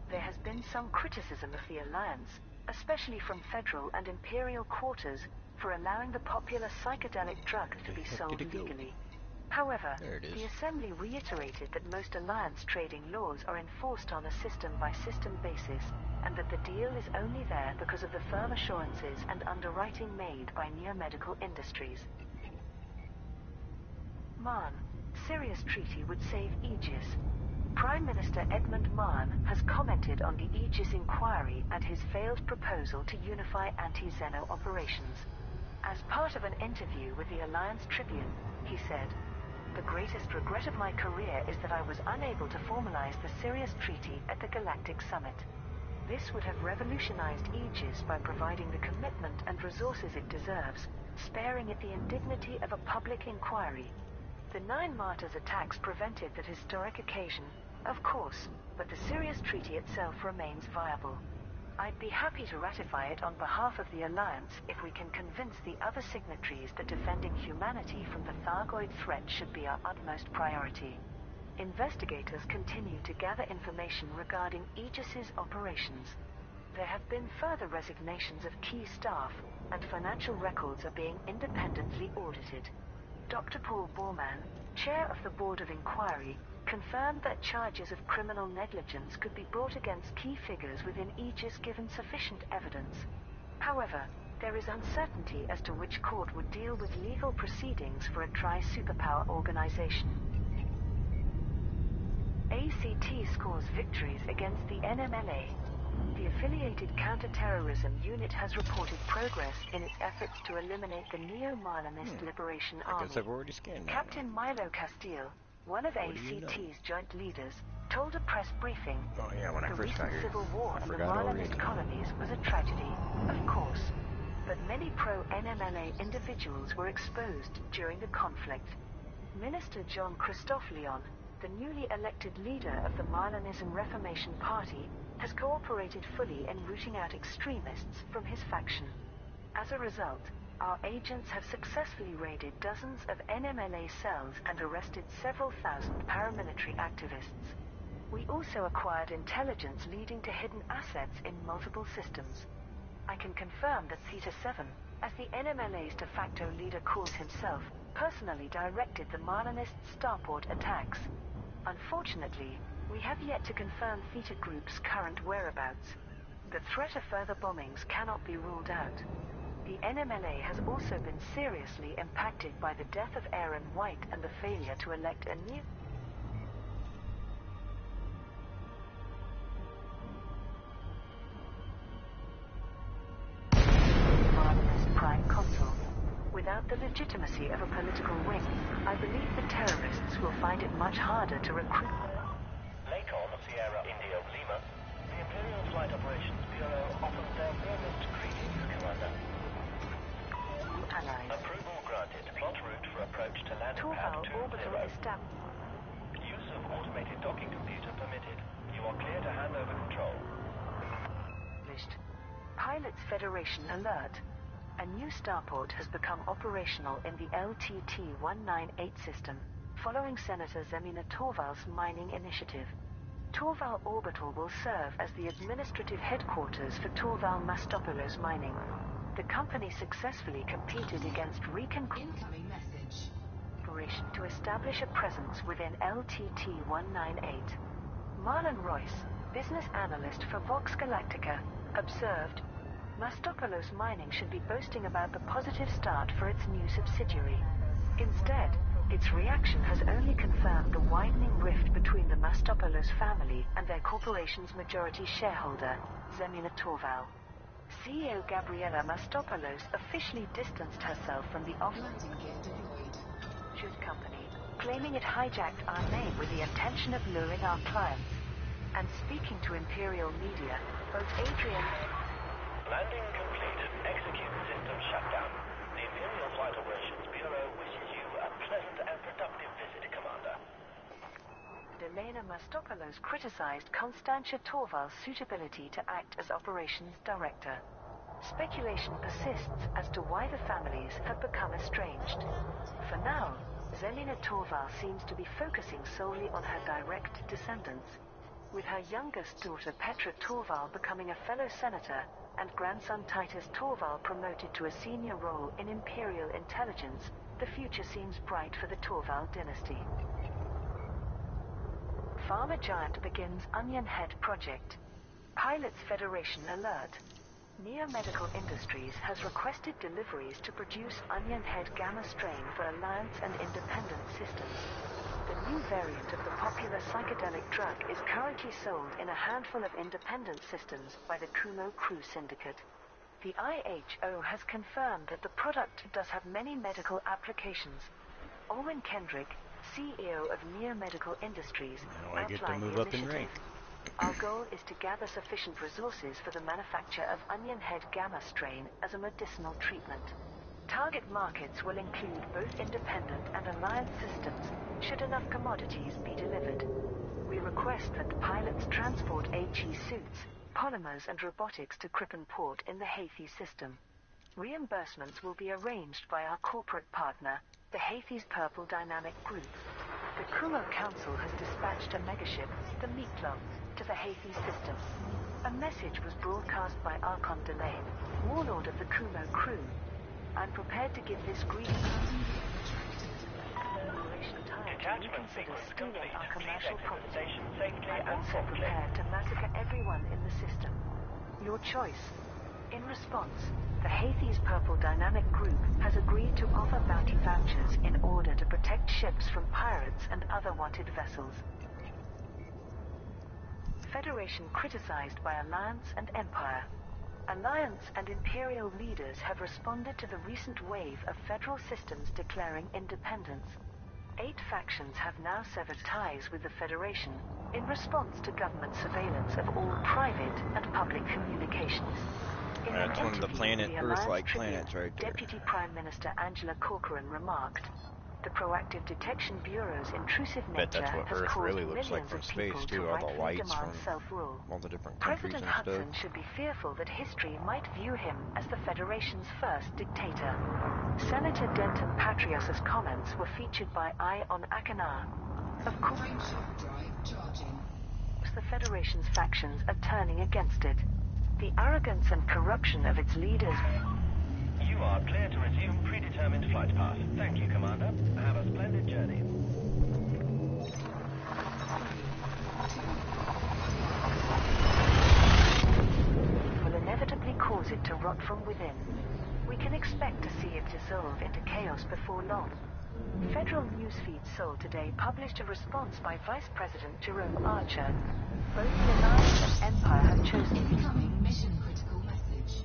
There has been some criticism of the alliance, especially from federal and imperial quarters, for allowing the popular psychedelic drug to be Heck sold did it go? legally. However, There it is. the Assembly reiterated that most alliance trading laws are enforced on a system-by-system basis, and that the deal is only there because of the firm assurances and underwriting made by Neomedical Industries. Mahn, Sirius Treaty would save Aegis. Prime Minister Edmund Mahn has commented on the Aegis inquiry and his failed proposal to unify anti-Xeno operations. As part of an interview with the Alliance Tribune, he said, "The greatest regret of my career is that I was unable to formalize the Sirius Treaty at the Galactic Summit. This would have revolutionized Aegis by providing the commitment and resources it deserves, sparing it the indignity of a public inquiry. The Nine Martyrs attacks prevented that historic occasion, of course, but the Sirius Treaty itself remains viable. I'd be happy to ratify it on behalf of the Alliance if we can convince the other signatories that defending humanity from the Thargoid threat should be our utmost priority." Investigators continue to gather information regarding Aegis's operations. There have been further resignations of key staff, and financial records are being independently audited. Dr. Paul Borman, chair of the Board of Inquiry, confirmed that charges of criminal negligence could be brought against key figures within Aegis given sufficient evidence. However, there is uncertainty as to which court would deal with legal proceedings for a tri-superpower organization. ACT scores victories against the NMLA. The affiliated counterterrorism unit has reported progress in its efforts to eliminate the Neo-Marlinist Liberation I Army. guess I've already scanned that Captain one. Milo Castile, one of What do you know? ACT's joint leaders, told a press briefing, Oh yeah, when I "The first got recent here. civil war I in the forgot Marlinist already. colonies was a tragedy, of course. But many pro-NMLA individuals were exposed during the conflict. Minister John Christophe Leon, the newly elected leader of the Marlinism Reformation Party, has cooperated fully in rooting out extremists from his faction. As a result, Our agents have successfully raided dozens of NMLA cells and arrested several thousand paramilitary activists. We also acquired intelligence leading to hidden assets in multiple systems. I can confirm that Theta 7, as the NMLA's de facto leader calls himself, personally directed the Marlinist starport attacks. Unfortunately, we have yet to confirm Theta Group's current whereabouts. The threat of further bombings cannot be ruled out. The NMLA has also been seriously impacted by the death of Aaron White and the failure to elect a new Marlinist Prime Consul. Without the legitimacy of a political wing, I believe the terrorists will find it much harder to recruit. Lakon, Sierra India Lima, the Imperial Flight Operations Bureau offers their warmest greetings, Commander. New allies. Approval granted. Plot route for approach to landing pad Torval 20. orbital established. Use of automated docking computer permitted. You are clear to hand over control. Pilots Federation alert. A new starport has become operational in the LTT-198 system, following Senator Zemina Torval's mining initiative. Torval Orbital will serve as the administrative headquarters for Torval Mastopoulos Mining. The company successfully competed against Incoming message. operation to establish a presence within LTT-198. Marlon Royce, business analyst for Vox Galactica, observed, Mastopoulos Mining should be boasting about the positive start for its new subsidiary. Instead, its reaction has only confirmed the widening rift between the Mastopoulos family and their corporation's majority shareholder, Zemina Torval. CEO Gabriela Mastopoulos officially distanced herself from the Landing gear deployed. company, claiming it hijacked our name with the intention of luring our clients. And speaking to Imperial media, both Adrian Landing complete. Execute system shutdown. The Imperial Flight Operations Bureau wishes you a pleasant and productive visit, Commander. and Elena Mastopoulos criticized Constantia Torval's suitability to act as operations director. Speculation persists as to why the families have become estranged. For now, Zelina Torval seems to be focusing solely on her direct descendants, with her youngest daughter Petra Torval becoming a fellow senator and grandson Titus Torval promoted to a senior role in Imperial intelligence. The future seems bright for the Torval dynasty. Pharma giant begins Onion Head project. Pilots Federation alert. Neo Medical Industries has requested deliveries to produce Onion Head Gamma strain for Alliance and Independent systems. The new variant of the popular psychedelic drug is currently sold in a handful of independent systems by the Kumo Crew Syndicate. The IHO has confirmed that the product does have many medical applications. Owen Kendrick, CEO of Neo Medical Industries, Now I get to outlined move the up in initiative. rank. Our goal is to gather sufficient resources for the manufacture of Onion Head Gamma strain as a medicinal treatment. Target markets will include both independent and alliance systems, should enough commodities be delivered. We request that the pilots transport HE suits, polymers and robotics to Crippen Port in the Hathi system. Reimbursements will be arranged by our corporate partner, the Hathi's Purple Dynamic Group. The Kumo Council has dispatched a megaship, the Meatloaf, to the Hathi system. A message was broadcast by Archon Delane, warlord of the Kumo Crew. I'm prepared to give this greeting. Operation time to Detachment reconsider sequence stealing complete. our Please commercial exit the property. station safely I'm and also promptly. prepared to massacre everyone in the system. Your choice. In response, the Hathi's Purple Dynamic Group has agreed to offer bounty vouchers in order to protect ships from pirates and other wanted vessels. Federation criticized by Alliance and Empire. Alliance and Imperial leaders have responded to the recent wave of federal systems declaring independence. 8 factions have now severed ties with the Federation in response to government surveillance of all private and public communications. In That's an one of the interview with the Alliance Earth-like Tribune, planets right there. Deputy Prime Minister Angela Corcoran remarked, The Proactive Detection Bureau's intrusive Bet nature that's what has Earth caused really looks like millions from of space people to too. All the rightfully lights demand from self-rule. all the different countries President and stuff. Hudson should be fearful that history might view him as the Federation's first dictator. Senator Denton Patrios's comments were featured by Eye on Akanar. Of course, Frameshift drive charging. the Federation's factions are turning against it. The arrogance and corruption of its leaders. You are clear to resume predetermined flight path. Thank you, Commander. Have a splendid journey. Will inevitably cause it to rot from within. We can expect to see it dissolve into chaos before long. Federal newsfeed Seoul today published a response by Vice President Jerome Archer. Both the Alliance and Empire have chosen Incoming mission critical message.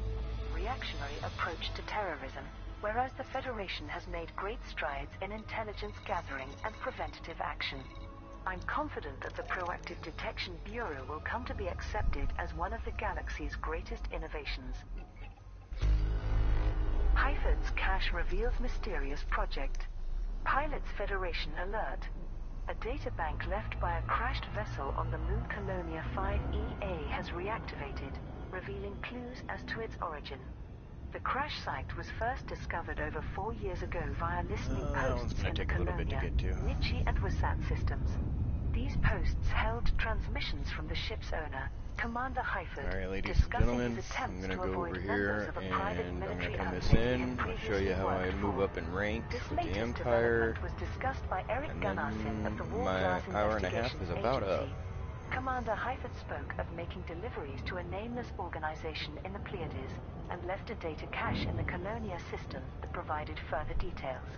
reactionary approach to terrorism, whereas the Federation has made great strides in intelligence gathering and preventative action. I'm confident that the Proactive Detection Bureau will come to be accepted as one of the galaxy's greatest innovations. Hyford's cache reveals mysterious project. Pilots Federation alert. A databank left by a crashed vessel on the moon Colonia 5EA has reactivated, revealing clues as to its origin. The crash site was first discovered over 4 years ago via listening That one's posts gonna in the take a little bit to Colonia, get to. Nichi and Wasat systems. These posts held transmissions from the ship's owner, Commander Hyford, Alright, ladies and discussing gentlemen, his I'm attempts gonna to go avoid over members here of a private and I'm gonna military turn this outfit he in. had I'll show previously you how I worked move for. up in rank This with the latest Empire. development was discussed by Eric And Gunnarsson of the then War my Glass hour and a half Investigations is about up. Agency. Commander Hyford spoke of making deliveries to a nameless organization in the Pleiades and left a data cache in the Colonia system that provided further details.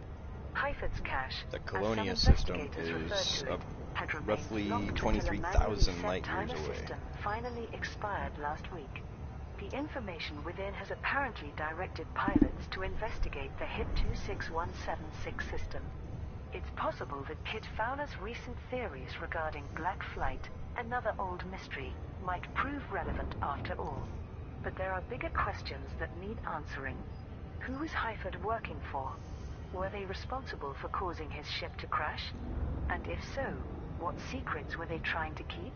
Hyford's cache, The as Colonia some system investigators referred is to it, had remained roughly locked until a 23,000 manually light set years timer away. system finally expired last week. The information within has apparently directed pilots to investigate the HIT 26176 system. It's possible that Kit Fowler's recent theories regarding Black Flight, another old mystery, might prove relevant after all. But there are bigger questions that need answering. Who was Hyford working for? Were they responsible for causing his ship to crash? And if so, what secrets were they trying to keep?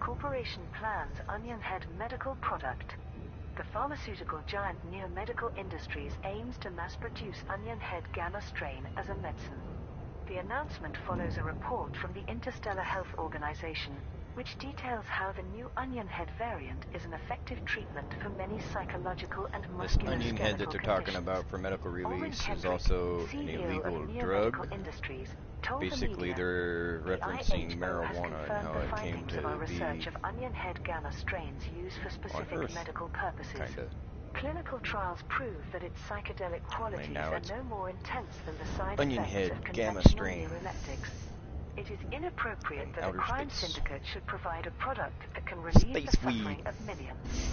Corporation plans Onion Head medical product. The pharmaceutical giant Neo Medical Industries aims to mass-produce Onion Head gamma strain as a medicine. The announcement follows a report from the Interstellar Health Organization, which details how the new Onion Head variant is an effective treatment for many psychological and This musculoskeletal onion head that they're talking conditions. about for medical Owen release is Kendrick, also an CEO illegal of Neo drug. Medical Industries, told the Basically, media, they're the referencing IHO has marijuana and confirmed how the it came findings of our to research be of onion head gamma strains used for on specific Earth, medical purposes. kinda. Clinical trials prove that its psychedelic qualities now are it's no more intense than the side onion effects head of gamma conventional strain. neuroleptics. It is inappropriate In that a outer crime space. syndicate should provide a product that can relieve Space the weed. suffering of millions.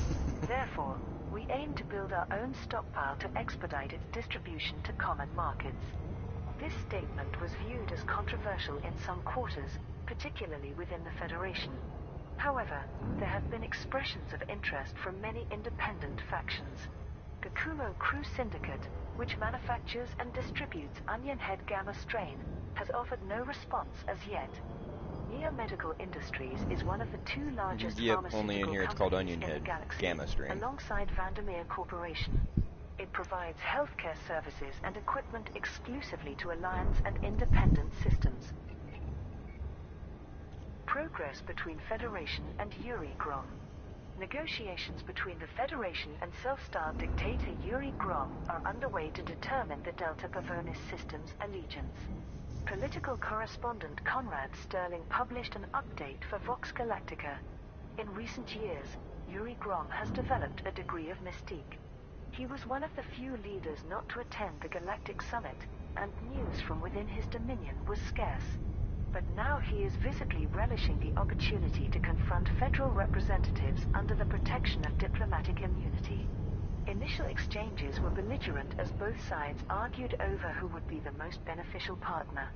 Therefore, we aim to build our own stockpile to expedite its distribution to common markets. This statement was viewed as controversial in some quarters, particularly within the Federation. However, there have been expressions of interest from many independent factions. Gakumo Crew Syndicate, which manufactures and distributes Onion Head Gamma strain, has offered no response as yet. Neo Medical Industries is one of the two largest Yep, pharmaceutical only in here it's called companies Onion in Head the galaxy, Gamma strain. alongside Vandermeer Corporation. It provides healthcare services and equipment exclusively to Alliance and independent systems. Progress between Federation and Yuri Grom. Negotiations between the Federation and self-styled dictator Yuri Grom are underway to determine the Delta Pavonis system's allegiance. Political correspondent Conrad Sterling published an update for Vox Galactica. In recent years, Yuri Grom has developed a degree of mystique. He was one of the few leaders not to attend the Galactic Summit, and news from within his dominion was scarce. But now he is visibly relishing the opportunity to confront federal representatives under the protection of diplomatic immunity. Initial exchanges were belligerent as both sides argued over who would be the most beneficial partner.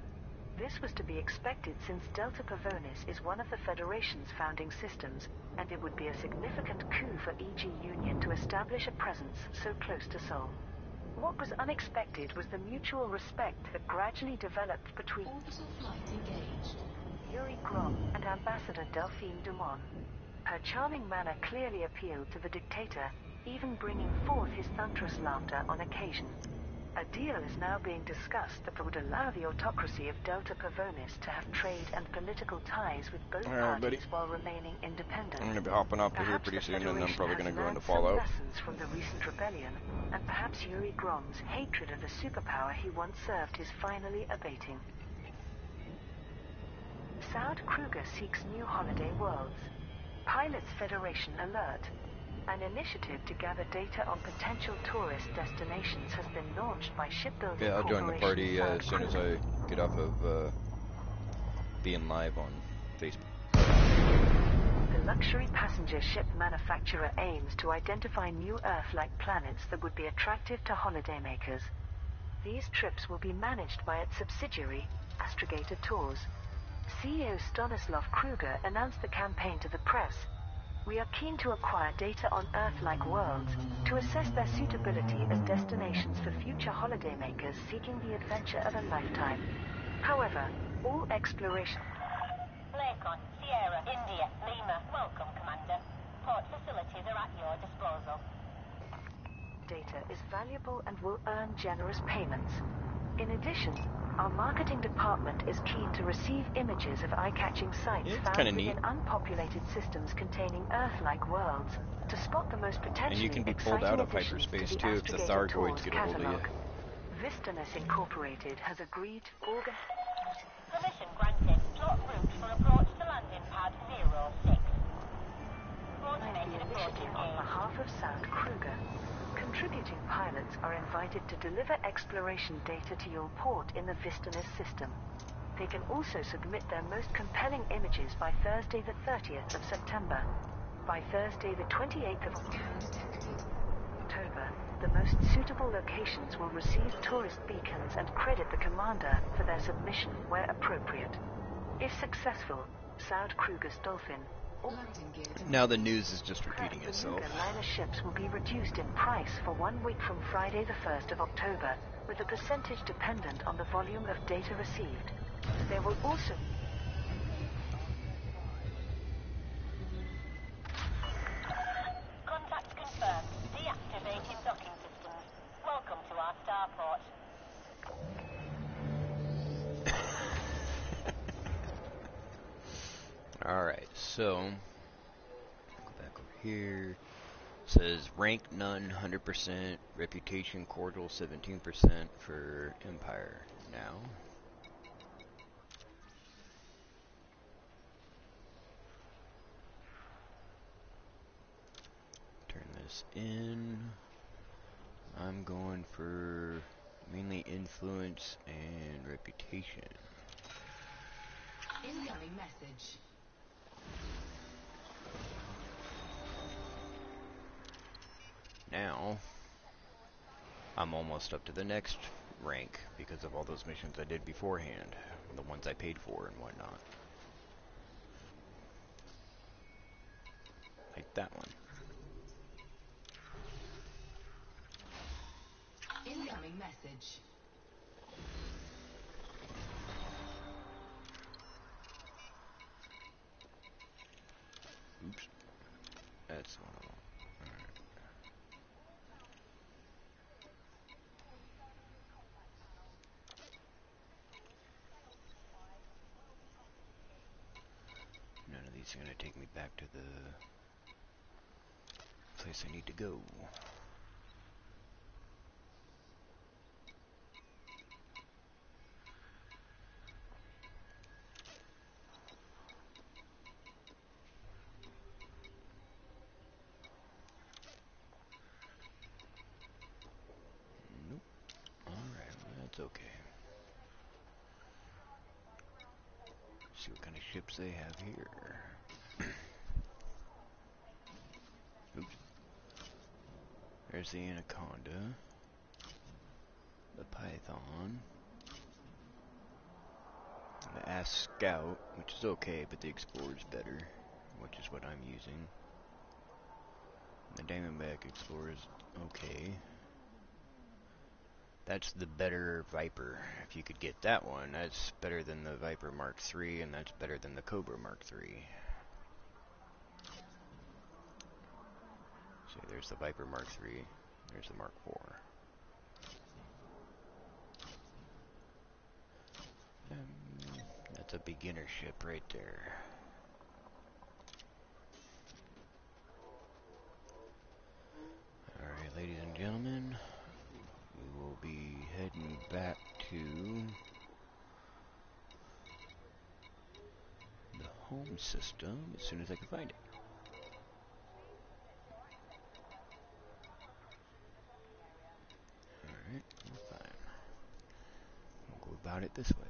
This was to be expected since Delta Pavonis is one of the Federation's founding systems, and it would be a significant coup for EG Union to establish a presence so close to Sol. What was unexpected was the mutual respect that gradually developed between Orbital flight engaged. Yuri Grom and Ambassador Delphine Dumont. Her charming manner clearly appealed to the dictator, even bringing forth his thunderous laughter on occasion. A deal is now being discussed that would allow the autocracy of Delta Pavonis to have trade and political ties with both Alright, buddy. parties while remaining independent. I'm gonna be hopping off of here Perhaps pretty the soon, and I'm Federation probably has gonna go into learned some Fallout. lessons from the recent rebellion, and perhaps Yuri Grom's hatred of the superpower he once served is finally abating. Saud Kruger seeks new holiday worlds. Pilots Federation alert. An initiative to gather data on potential tourist destinations has been launched by shipbuilding Yeah, I'll join the corporation party Saud as soon as Kruger. I get off of being live on Facebook. The luxury passenger ship manufacturer aims to identify new Earth-like planets that would be attractive to holidaymakers. These trips will be managed by its subsidiary, Astrogator Tours. CEO Stanislav Kruger announced the campaign to the press. We are keen to acquire data on Earth-like worlds to assess their suitability as destinations for future holidaymakers seeking the adventure of a lifetime. However, all exploration... Lakon, Sierra, India, Lima. Welcome, Commander. Port facilities are at your disposal. data is valuable and will earn generous payments. In addition, our marketing department is keen to receive images of eye-catching sites Yeah, it's found kinda within neat. unpopulated systems containing Earth-like worlds to spot the most potentially And you can be pulled exciting out of additions to hyperspace the too if the Astrogator Thargoids Tours get a hold of you. catalog. Vistaness Incorporated has agreed to organize... Permission granted. Plot route for approach to landing pad 06. the Automated approach initiative on engaged. behalf of Saud Kruger. Contributing pilots are invited to deliver exploration data to your port in the Vistaness system. They can also submit their most compelling images by Thursday the 30th of September. By Thursday the 28th of October, the most suitable locations will receive tourist beacons and credit the commander for their submission where appropriate. If successful, Saud Kruger's Dolphin Landing gear to Now the news is just repeating the itself. Luger liner ships will be reduced in price for 1 week from Friday the 1st of October, with a percentage dependent on the volume of data received. There will also... Contact confirmed. Deactivating docking systems. Welcome to our starport. Alright, so go back over here. Says rank none 100%, reputation cordial 17% for Empire now. Turn this in. I'm going for mainly influence and reputation. incoming message. Now, I'm almost up to the next rank because of all those missions I did beforehand, the ones I paid for and whatnot. Like that one. Incoming message. Oops. That's one of them. Alright. None of these are going to take me back to the place I need to go. Nope. Alright, well that's okay. See what kind of ships they have here. Oops. There's the Anaconda. The Python. The Ass Scout, which is okay, but the Explorer's better, which is what I'm using. The Diamondback Explorer's okay. That's the better Viper. If you could get that one, that's better than the Viper Mark III, and that's better than the Cobra Mark III. See, there's the Viper Mark III, there's the Mark IV. That's a beginner ship right there. Alright, ladies and gentlemen, we will be heading back to the home system as soon as I can find it. Alright, we're fine. We'll go about it this way.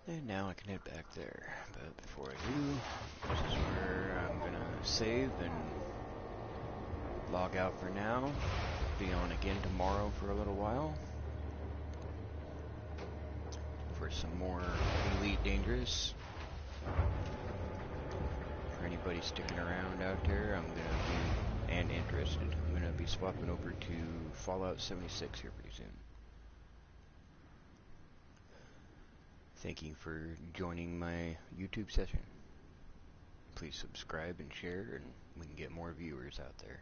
And now I can head back there, but before I do, this is where I'm gonna save and log out for now. Be on again tomorrow for a little while for some more Elite Dangerous. For anybody sticking around out there, I'm gonna be, and interested, I'm gonna be swapping over to Fallout 76 here pretty soon. Thank you for joining my YouTube session. Please subscribe and share, and we can get more viewers out there.